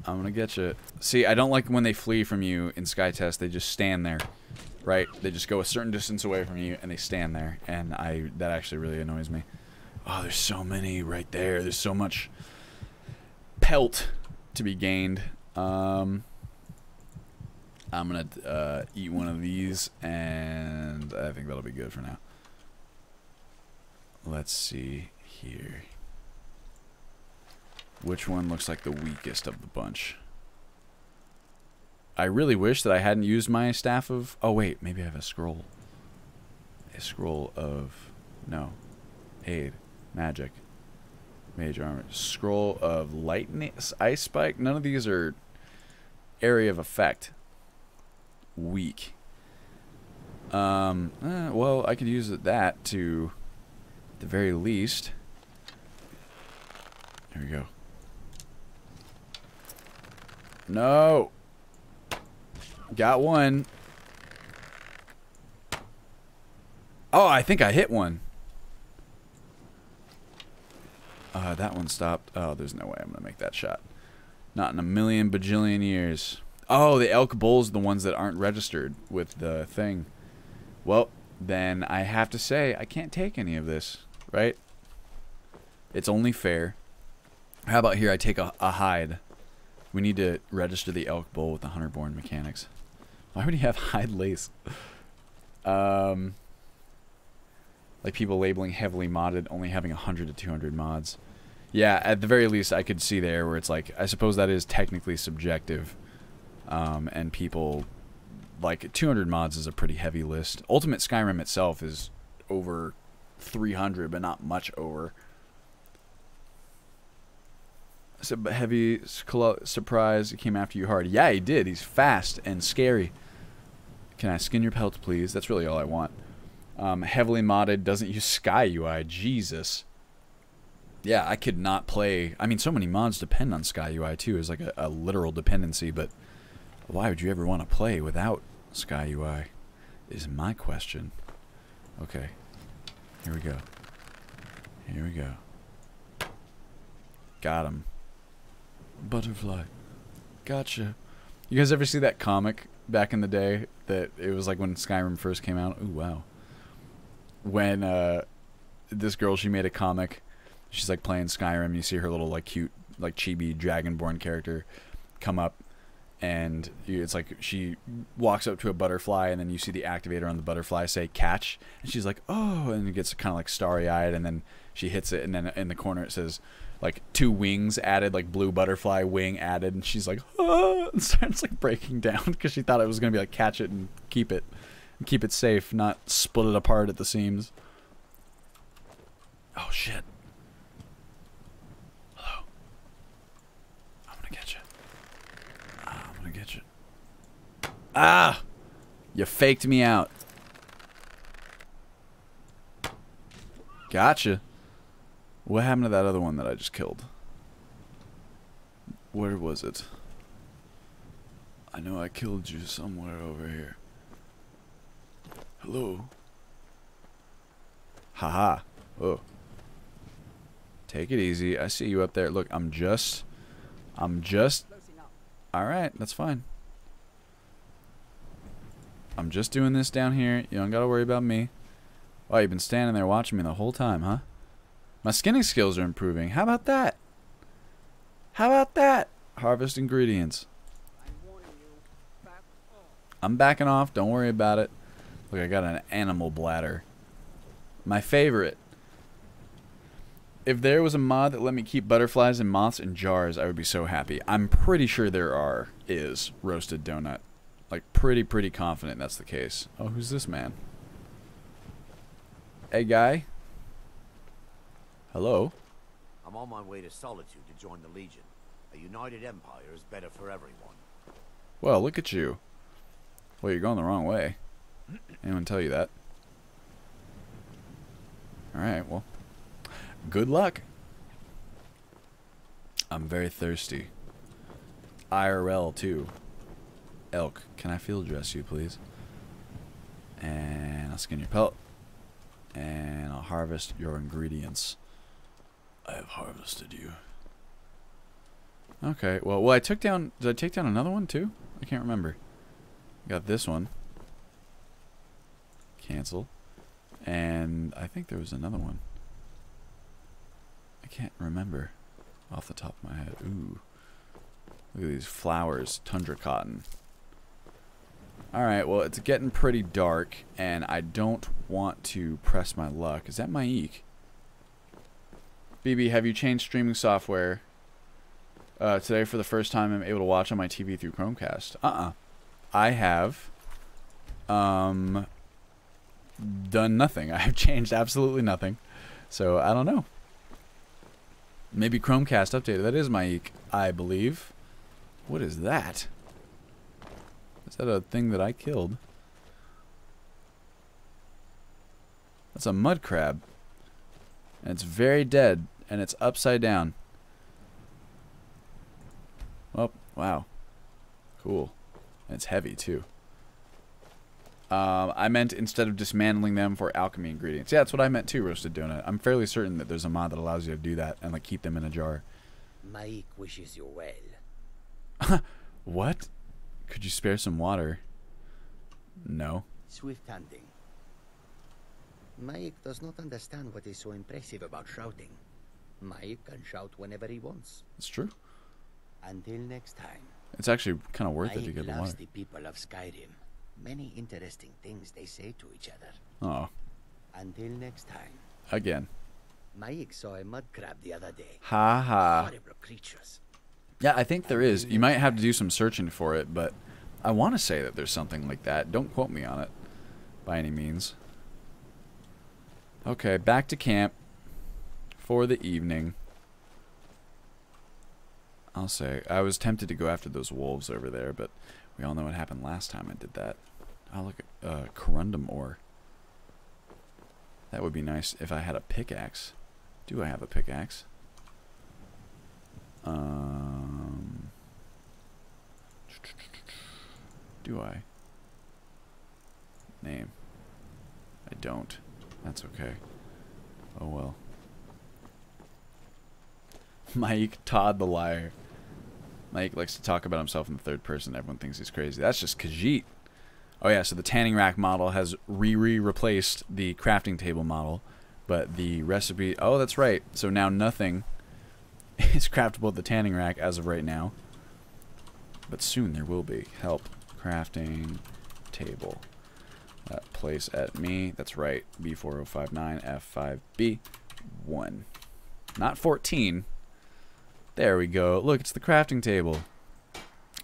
I'm gonna get you. See, I don't like when they flee from you in Skytest. They just stand there. Right? They just go a certain distance away from you and they stand there. And that actually really annoys me. Oh, there's so many right there. There's so much pelt to be gained. I'm gonna eat one of these, and I think that'll be good for now. Let's see here. Which one looks like the weakest of the bunch? I really wish that I hadn't used my staff of... Oh, wait. Maybe I have a scroll. A scroll of... No. Aid. Magic. Mage armor. Scroll of lightning. Ice spike. None of these are area of effect. Weak. Well, I could use that to, at the very least. There we go. No. Got one. Oh, I think I hit one. That one stopped. Oh, there's no way I'm gonna make that shot. Not in a million bajillion years. Oh, the elk bulls are the ones that aren't registered with the thing. Well, then I have to say I can't take any of this, right? It's only fair. How about here I take a hide? We need to register the elk bull with the hunter-born mechanics. Why would he have hide lace? Like people labeling heavily modded, only having 100 to 200 mods. Yeah, at the very least I could see there where it's like, I suppose that is technically subjective. And people, like 200 mods is a pretty heavy list. Ultimate Skyrim itself is over 300, but not much over. So, but heavy surprise, he came after you hard. Yeah, he did. He's fast and scary. Can I skin your pelt, please? That's really all I want. Heavily modded, doesn't use Sky UI. Jesus. Yeah, I could not play. I mean, so many mods depend on Sky UI too. It's like a literal dependency, but why would you ever want to play without Sky UI is my question. Okay. Here we go. Here we go. Got him. Butterfly. Gotcha. You guys ever see that comic back in the day that it was like when Skyrim first came out? Ooh, wow. When this girl, she made a comic. She's like playing Skyrim. You see her little like cute like chibi dragonborn character come up, and it's like she walks up to a butterfly, and then you see the activator on the butterfly say catch, and she's like, oh, and it gets kind of like starry-eyed, and then she hits it, and then in the corner it says like 2 wings added, like blue butterfly wing added, and she's like, oh, and starts like breaking down because she thought it was gonna be like catch it and keep it safe, not split it apart at the seams. Oh shit. Hello. I'm gonna get you. I'm gonna get you. Ah! You faked me out. Gotcha. What happened to that other one that I just killed? Where was it? I know I killed you somewhere over here. Hello? Haha. Oh. Take it easy. I see you up there. Look, I'm just... Alright, that's fine. I'm just doing this down here. You don't gotta worry about me. Oh, you've been standing there watching me the whole time, huh? My skinning skills are improving. How about that? How about that? Harvest ingredients. I'm backing off. Don't worry about it. Look, I got an animal bladder. My favorite. If there was a mod that let me keep butterflies and moths in jars, I would be so happy. I'm pretty sure there is roasted donut. Like, pretty confident that's the case. Oh, who's this man? Hey, guy. Hello? I'm on my way to Solitude to join the Legion. A united empire is better for everyone. Well, look at you. Well, you're going the wrong way. Anyone tell you that? Alright, well. Good luck. I'm very thirsty. IRL, too. Elk, can I field dress you, please? And I'll skin your pelt. And I'll harvest your ingredients. I have harvested you. Okay, well, I took down... Did I take down another one, too? I can't remember. Got this one. Cancel. And I think there was another one. I can't remember off the top of my head. Ooh. Look at these flowers. Tundra cotton. Alright, well, it's getting pretty dark, and I don't want to press my luck. Is that my eek? BB, have you changed streaming software? Today, for the first time, I'm able to watch on my TV through Chromecast. I have done nothing. I've changed absolutely nothing. So, I don't know. Maybe Chromecast updated. That is my, I believe. What is that? Is that a thing that I killed? That's a mud crab. And it's very dead. And it's upside down. Oh, wow. Cool. And it's heavy, too. I meant instead of dismantling them for alchemy ingredients. Yeah, that's what I meant too, Roasted Donut. I'm fairly certain that there's a mod that allows you to do that and like keep them in a jar. Mike wishes you well. What? Could you spare some water? No. Swift hunting. Mike does not understand what is so impressive about shouting. Mike can shout whenever he wants. It's true. Until next time. It's actually kind of worth it to Mike get the loves water. the people of Skyrim. Many interesting things they say to each other. Oh. Until next time. Again. Mike saw a mud crab the other day. Ha ha. Horrible creatures. Yeah, I think there is. You might have to do some searching for it, but I want to say that there's something like that. Don't quote me on it by any means. Okay, back to camp for the evening. I'll say, I was tempted to go after those wolves over there, but we all know what happened last time I did that. Oh, look at corundum ore. That would be nice if I had a pickaxe. Do I have a pickaxe? Do I? Name. I don't. That's okay. Oh well. Mike, Todd the liar. Mike likes to talk about himself in the third person. Everyone thinks he's crazy. That's just Khajiit. Oh yeah, so the tanning rack model has replaced the crafting table model, but the recipe... Oh, that's right. So now nothing is craftable at the tanning rack as of right now. But soon there will be. Help. Crafting table. Place at me. That's right. B4059 F5B 1. Not 14. There we go. Look, it's the crafting table.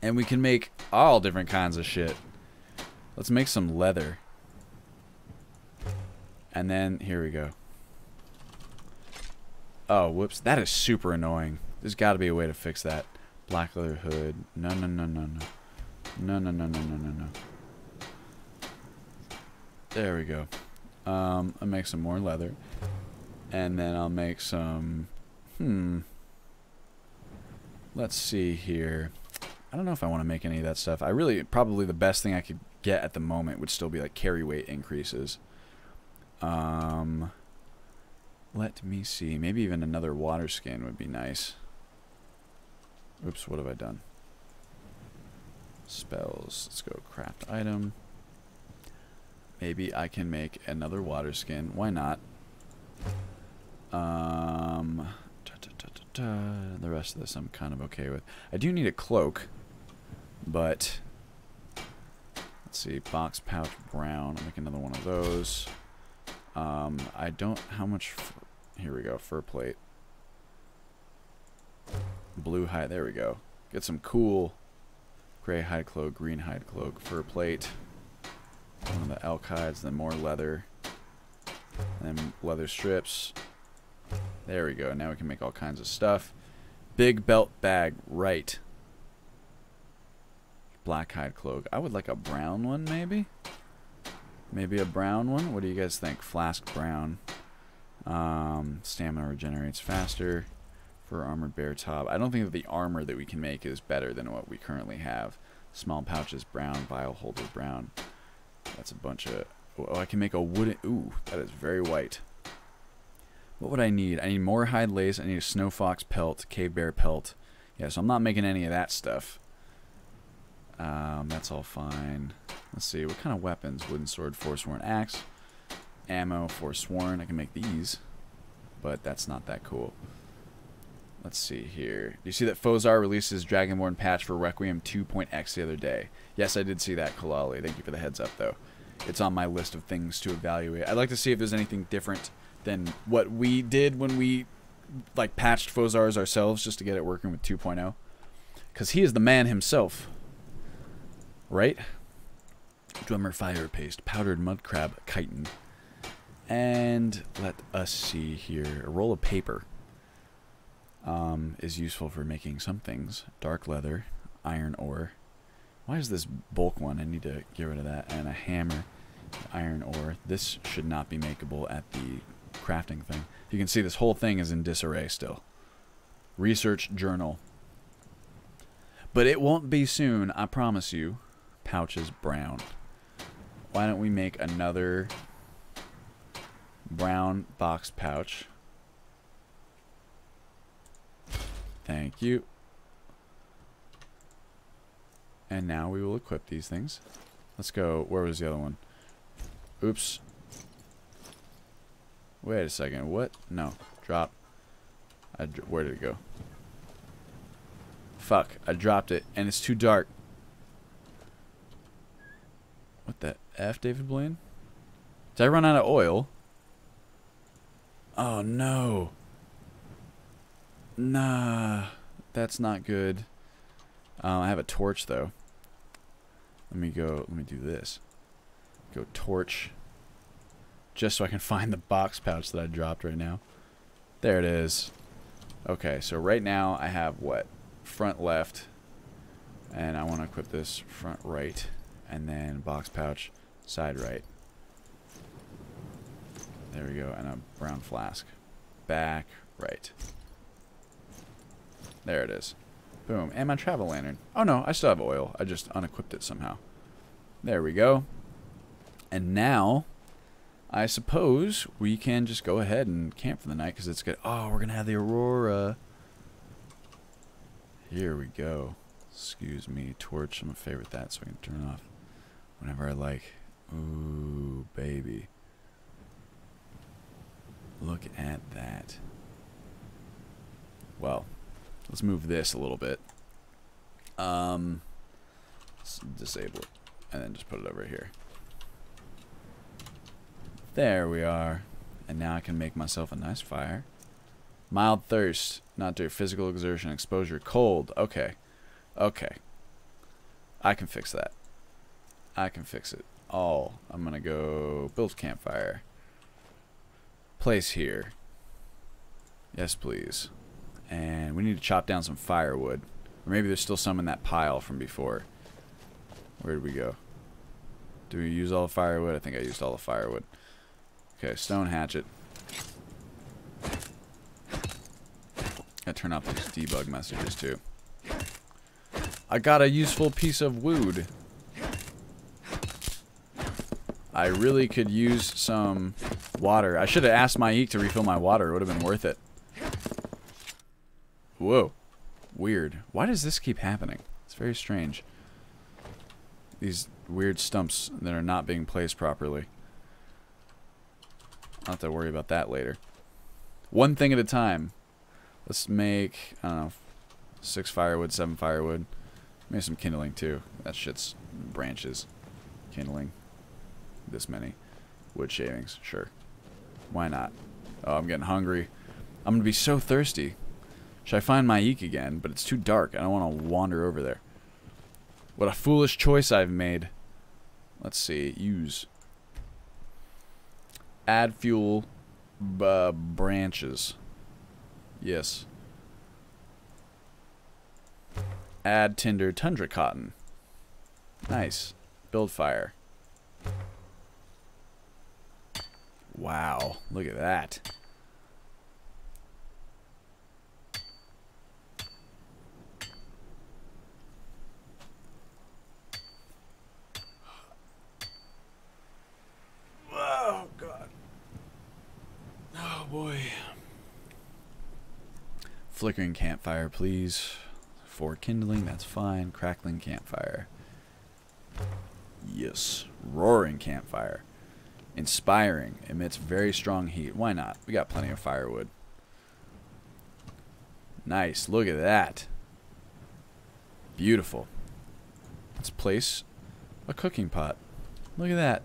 And we can make all different kinds of shit. Let's make some leather. And then, here we go. Oh, whoops. That is super annoying. There's got to be a way to fix that. Black leather hood. No, no, no, no, no. No, no, no, no, no, no, no. There we go. I'll make some more leather. And then I'll make some... Let's see here. I don't know if I want to make any of that stuff. I really... Probably the best thing I could get at the moment would still be like carry weight increases. Let me see. Maybe even another water skin would be nice. Oops, what have I done? Spells. Let's go craft item. Maybe I can make another water skin. Why not? The rest of this I'm kind of okay with. I do need a cloak, but let's see. Box pouch brown. I'll make another one of those. I don't. How much? Here we go. Fur plate. Blue hide. There we go. Get some cool gray hide cloak, green hide cloak, fur plate. One of the elk hides, then more leather, and then leather strips. There we go. Now we can make all kinds of stuff. Big belt bag, right. Black hide cloak. I would like a brown one, maybe. Maybe a brown one. What do you guys think? Flask brown. Stamina regenerates faster. For armored bear top. I don't think that the armor that we can make is better than what we currently have. Small pouches brown. Vial holder brown. That's a bunch of... Oh, I can make a wooden... Ooh, that is very white. What would I need? I need more hide lace. I need a snow fox pelt, cave bear pelt. Yeah, so I'm not making any of that stuff. That's all fine. Let's see, what kind of weapons? Wooden sword, forsworn axe. Ammo, forsworn. I can make these, but that's not that cool. Let's see here. Do you see that Fozar released his Dragonborn patch for Requiem 2.x the other day? Yes, I did see that, Kalali. Thank you for the heads up, though. It's on my list of things to evaluate. I'd like to see if there's anything different than what we did when we like patched Fozar's ourselves just to get it working with 2.0. Because he is the man himself. Right? Drummer fire paste. Powdered mud crab chitin. And let us see here. A roll of paper is useful for making some things. Dark leather. Iron ore. Why is this bulk one? I need to get rid of that. And a hammer. Iron ore. This should not be makeable at the crafting thing. You can see this whole thing is in disarray still. Research journal. But it won't be soon, I promise you. Pouches brown. Why don't we make another brown box pouch? Thank you. And now we will equip these things. Let's go. Where was the other one? Oops. Wait a second. What? No. Drop. Where did it go? Fuck. I dropped it, and it's too dark. What the F, David Blaine? Did I run out of oil? Oh, no. Nah. That's not good. I have a torch, though. Let me do this. Go torch. Just so I can find the box pouch that I dropped right now. There it is. Okay, so right now I have what? Front left. And I want to equip this front right. And then box pouch side right. There we go. And a brown flask. Back right. There it is. Boom. And my travel lantern. Oh no, I still have oil. I just unequipped it somehow. There we go. And now, I suppose we can just go ahead and camp for the night because it's good. Oh, we're going to have the aurora. Here we go. Excuse me. Torch. I'm going to favorite that so I can turn it off whenever I like. Ooh, baby. Look at that. Well, let's move this a little bit. Let's disable it. And then just put it over here. There we are. And now I can make myself a nice fire. Mild thirst. Not due to physical exertion. Exposure. Cold. Okay. Okay. I can fix that. I can fix it all. I'm going to go build campfire. Place here. Yes, please. And we need to chop down some firewood. Or maybe there's still some in that pile from before. Where did we go? Did we use all the firewood? I think I used all the firewood. Okay, stone hatchet. Gotta turn off these debug messages too. I got a useful piece of wood. I really could use some water. I should have asked my Eek to refill my water. It would have been worth it. Whoa. Weird. Why does this keep happening? It's very strange. These weird stumps that are not being placed properly. I'll have to worry about that later. One thing at a time. Let's make, I don't know, 6 firewood, 7 firewood. Maybe some kindling too. That shit's branches. Kindling. This many. Wood shavings. Sure. Why not? Oh, I'm getting hungry. I'm going to be so thirsty. Should I find my Eek again? But it's too dark. I don't want to wander over there. What a foolish choice I've made. Let's see. Use. Add fuel. Branches. Yes. Add tinder. Tundra cotton. Nice. Build fire. Wow. Look at that. Oh, God. Oh, boy. Flickering campfire, please. For kindling, that's fine. Crackling campfire. Yes. Roaring campfire. Inspiring. Emits very strong heat. Why not? We got plenty of firewood. Nice. Look at that. Beautiful. Let's place a cooking pot. Look at that.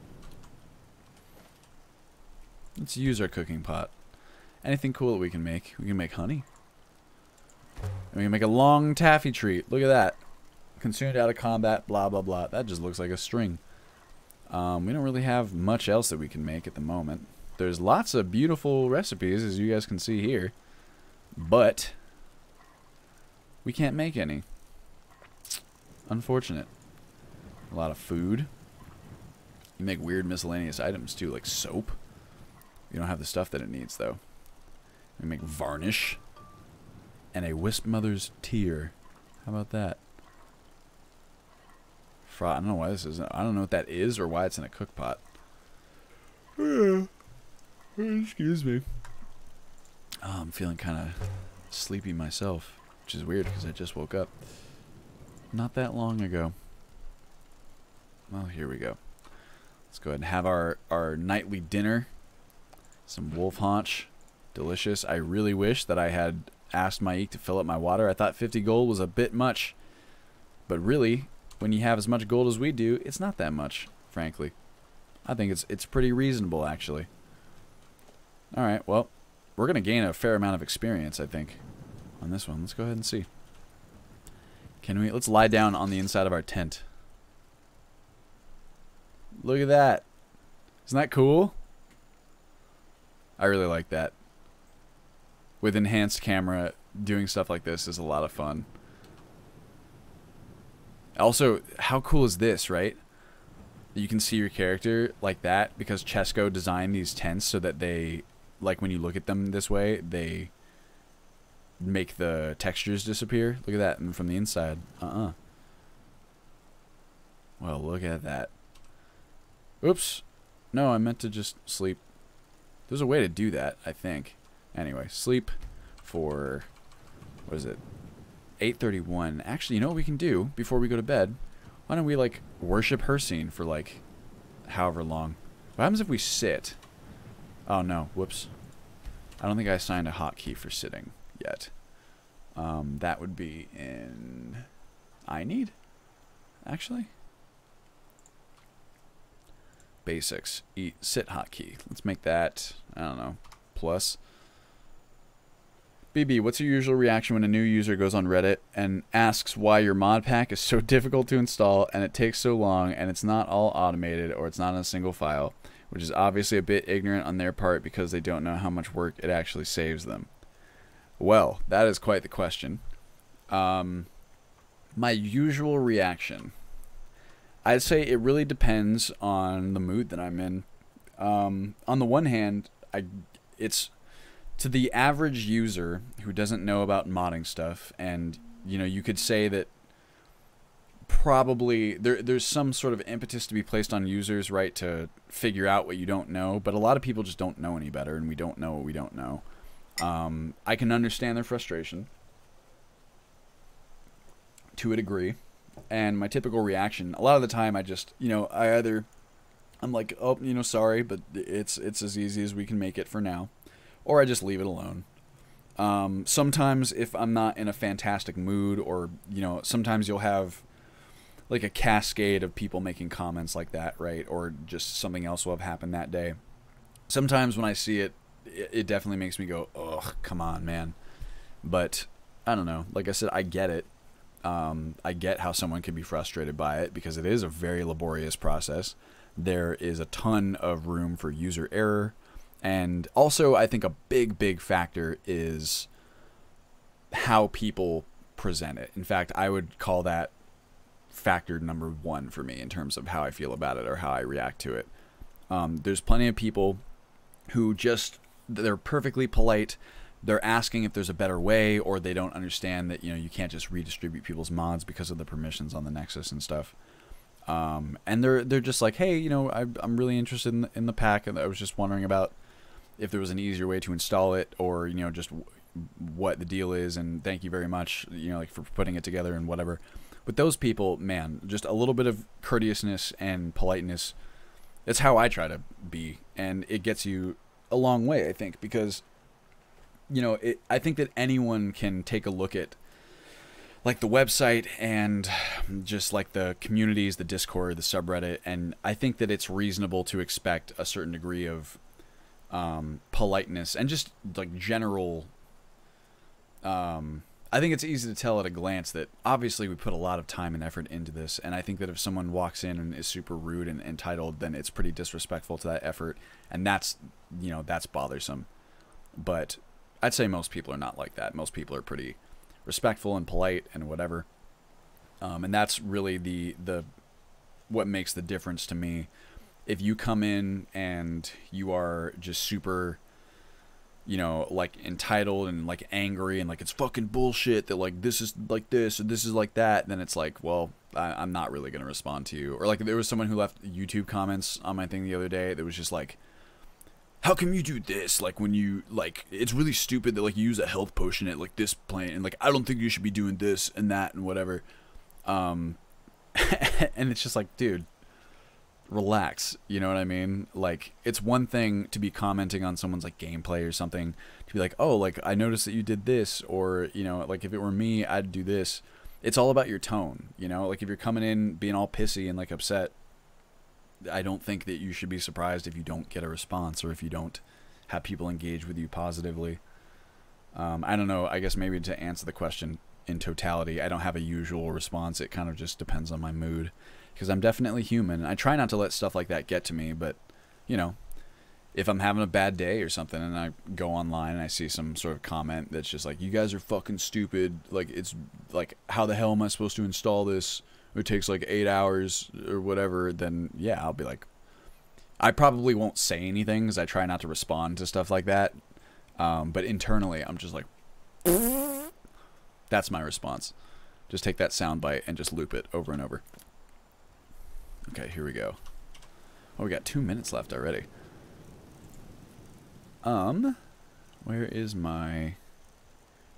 Let's use our cooking pot. Anything cool that we can make. We can make honey. And we can make a long taffy treat. Look at that. Consumed out of combat, blah, blah, blah. That just looks like a string. We don't really have much else that we can make at the moment. There's lots of beautiful recipes, as you guys can see here. But we can't make any. Unfortunate. A lot of food. You make weird miscellaneous items too, like soap. You don't have the stuff that it needs, though. We make varnish. And a Wisp Mother's tear. How about that? I don't know why this isn't. I don't know what that is or why it's in a cook pot. Excuse me. Oh, I'm feeling kind of sleepy myself, which is weird because I just woke up not that long ago. Well, here we go. Let's go ahead and have our nightly dinner. Some wolf haunch. Delicious. I really wish that I had asked Mike to fill up my water. I thought 50 gold was a bit much. But really, when you have as much gold as we do, it's not that much, frankly. I think it's pretty reasonable, actually. Alright, well, we're going to gain a fair amount of experience, I think, on this one. Let's go ahead and see. Let's lie down on the inside of our tent. Look at that. Isn't that cool? I really like that. With enhanced camera, doing stuff like this is a lot of fun. Also, how cool is this, right? You can see your character like that because Chesco designed these tents so that they, like when you look at them this way, they make the textures disappear. Look at that from the inside. Well, look at that. Oops. No, I meant to just sleep. There's a way to do that, I think. Anyway, sleep for, what is it? 8:31. Actually, you know what we can do before we go to bed? Why don't we, like, worship Hercene for, like, however long? What happens if we sit? Oh, no. Whoops. I don't think I assigned a hotkey for sitting yet. That would be in... I need? Actually? Basics. Sit hotkey. Let's make that, I don't know, plus... BB, what's your usual reaction when a new user goes on Reddit and asks why your mod pack is so difficult to install and it takes so long and it's not all automated or it's not in a single file, which is obviously a bit ignorant on their part because they don't know how much work it actually saves them? Well, that is quite the question. My usual reaction, I'd say it really depends on the mood that I'm in. On the one hand, it's... to the average user who doesn't know about modding stuff, and you know, you could say that probably there's some sort of impetus to be placed on users, right, to figure out what you don't know, but a lot of people just don't know any better, and we don't know what we don't know. I can understand their frustration to a degree, and my typical reaction, a lot of the time, I just, you know, I'm like, oh, you know, sorry, but it's as easy as we can make it for now. Or I just leave it alone. Sometimes if I'm not in a fantastic mood, or, you know, sometimes you'll have like a cascade of people making comments like that, right? Or just something else will have happened that day. Sometimes when I see it, it definitely makes me go, ugh, come on, man. But I don't know. Like I said, I get it. I get how someone can be frustrated by it because it is a very laborious process. There is a ton of room for user error. And also, I think a big factor is how people present it. In fact, I would call that factor number one for me in terms of how I feel about it or how I react to it. There's plenty of people who just, they're perfectly polite. They're asking if there's a better way, or they don't understand that, you know, you can't just redistribute people's mods because of the permissions on the Nexus and stuff. And they're just like, hey, you know, I'm really interested in the pack, and I was just wondering about if there was an easier way to install it, or, you know, just what the deal is, and thank you very much, you know, like, for putting it together and whatever. With those people, man, just a little bit of courteousness and politeness, that's how I try to be, and it gets you a long way, I think, because, you know, I think that anyone can take a look at, like, the website and just, like, the communities, the Discord, the subreddit, and I think that it's reasonable to expect a certain degree of politeness and just, like, general, I I think it's easy to tell at a glance that obviously we put a lot of time and effort into this, and I think that if someone walks in and is super rude and entitled, then it's pretty disrespectful to that effort, and that's, you know, that's bothersome. But I'd say most people are not like that. Most people are pretty respectful and polite and whatever. And that's really the what makes the difference to me. If you come in and you are just super, you know, like entitled and like angry and like it's fucking bullshit that like this is like this or this is like that, then it's like, well, I'm not really going to respond to you. Or like there was someone who left YouTube comments on my thing the other day that was just like, how come you do this? Like when you like, it's really stupid that like you use a health potion at like this plant, and like I don't think you should be doing this and that and whatever. And it's just like, dude, relax, you know what I mean? Like, it's one thing to be commenting on someone's like gameplay or something, to be like, oh, like I noticed that you did this, or, you know, like if it were me, I'd do this. It's all about your tone, you know? Like if you're coming in being all pissy and like upset, I don't think that you should be surprised if you don't get a response, or if you don't have people engage with you positively. I don't know, I guess maybe to answer the question in totality, I don't have a usual response. It kind of just depends on my mood, because I'm definitely human. I try not to let stuff like that get to me, but, you know, if I'm having a bad day or something and I go online and I see some sort of comment that's just like, you guys are fucking stupid, like, it's like, how the hell am I supposed to install this? It takes like 8 hours or whatever, then yeah, I'll be like, I probably won't say anything because I try not to respond to stuff like that. But internally, I'm just like, that's my response. Just take that sound bite and just loop it over and over. Okay, here we go. Oh, we got 2 minutes left already. Where is my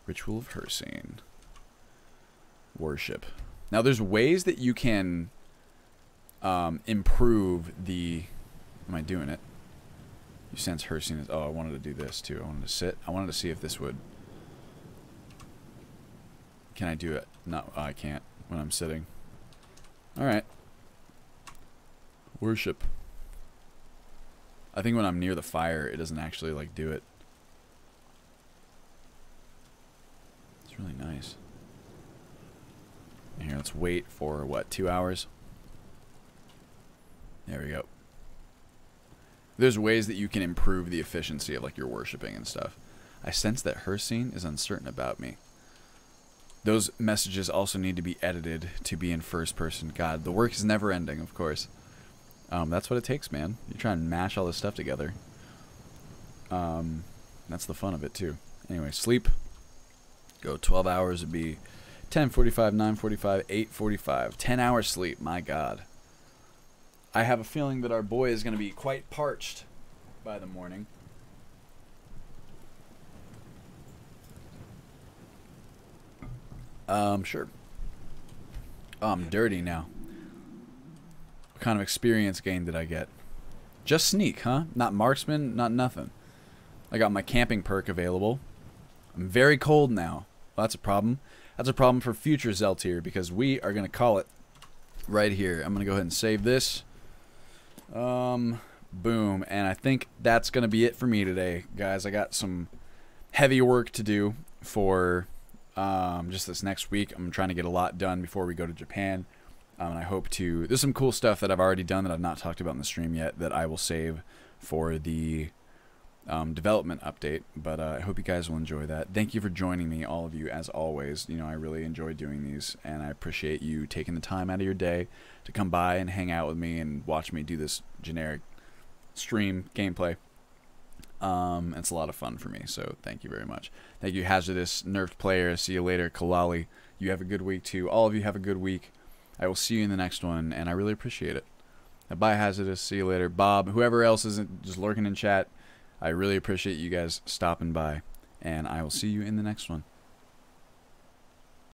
Ritual of Hersine? Worship. Now, there's ways that you can improve the... Am I doing it? You sense Hersine is... Oh, I wanted to do this, too. I wanted to sit. I wanted to see if this would... Can I do it? No, I can't when I'm sitting. Alright. Worship. I think when I'm near the fire, it doesn't actually, like, do it. It's really nice. Here, let's wait for, what, 2 hours? There we go. There's ways that you can improve the efficiency of, like, your worshipping and stuff. I sense that Hersine is uncertain about me. Those messages also need to be edited to be in first person. God, the work is never ending, of course. That's what it takes, man. You try and mash all this stuff together. That's the fun of it, too. Anyway, sleep. Go 12 hours would be 10:45, 9:45, 8:45. 10 hours sleep, my God. I have a feeling that our boy is going to be quite parched by the morning. Sure. Oh, I'm dirty now. What kind of experience gain did I get? Just sneak, huh? Not marksman, not nothing. I got my camping perk available. I'm very cold now. Well, that's a problem. That's a problem for future Zeltier, because we are going to call it right here. I'm going to go ahead and save this. Boom. And I think that's going to be it for me today, guys. I got some heavy work to do for just this next week. I'm trying to get a lot done before we go to Japan. And I hope to... There's some cool stuff that I've already done that I've not talked about in the stream yet that I will save for the development update. But I hope you guys will enjoy that. Thank you for joining me, all of you, as always. You know, I really enjoy doing these, and I appreciate you taking the time out of your day to come by and hang out with me and watch me do this generic stream gameplay. It's a lot of fun for me, so thank you very much. Thank you, Hazardous, Nerfed Player. See you later, Kalali. You have a good week, too. All of you have a good week. I will see you in the next one, and I really appreciate it. Bye, Hazardous. See you later. Bob, whoever else isn't just lurking in chat, I really appreciate you guys stopping by, and I will see you in the next one.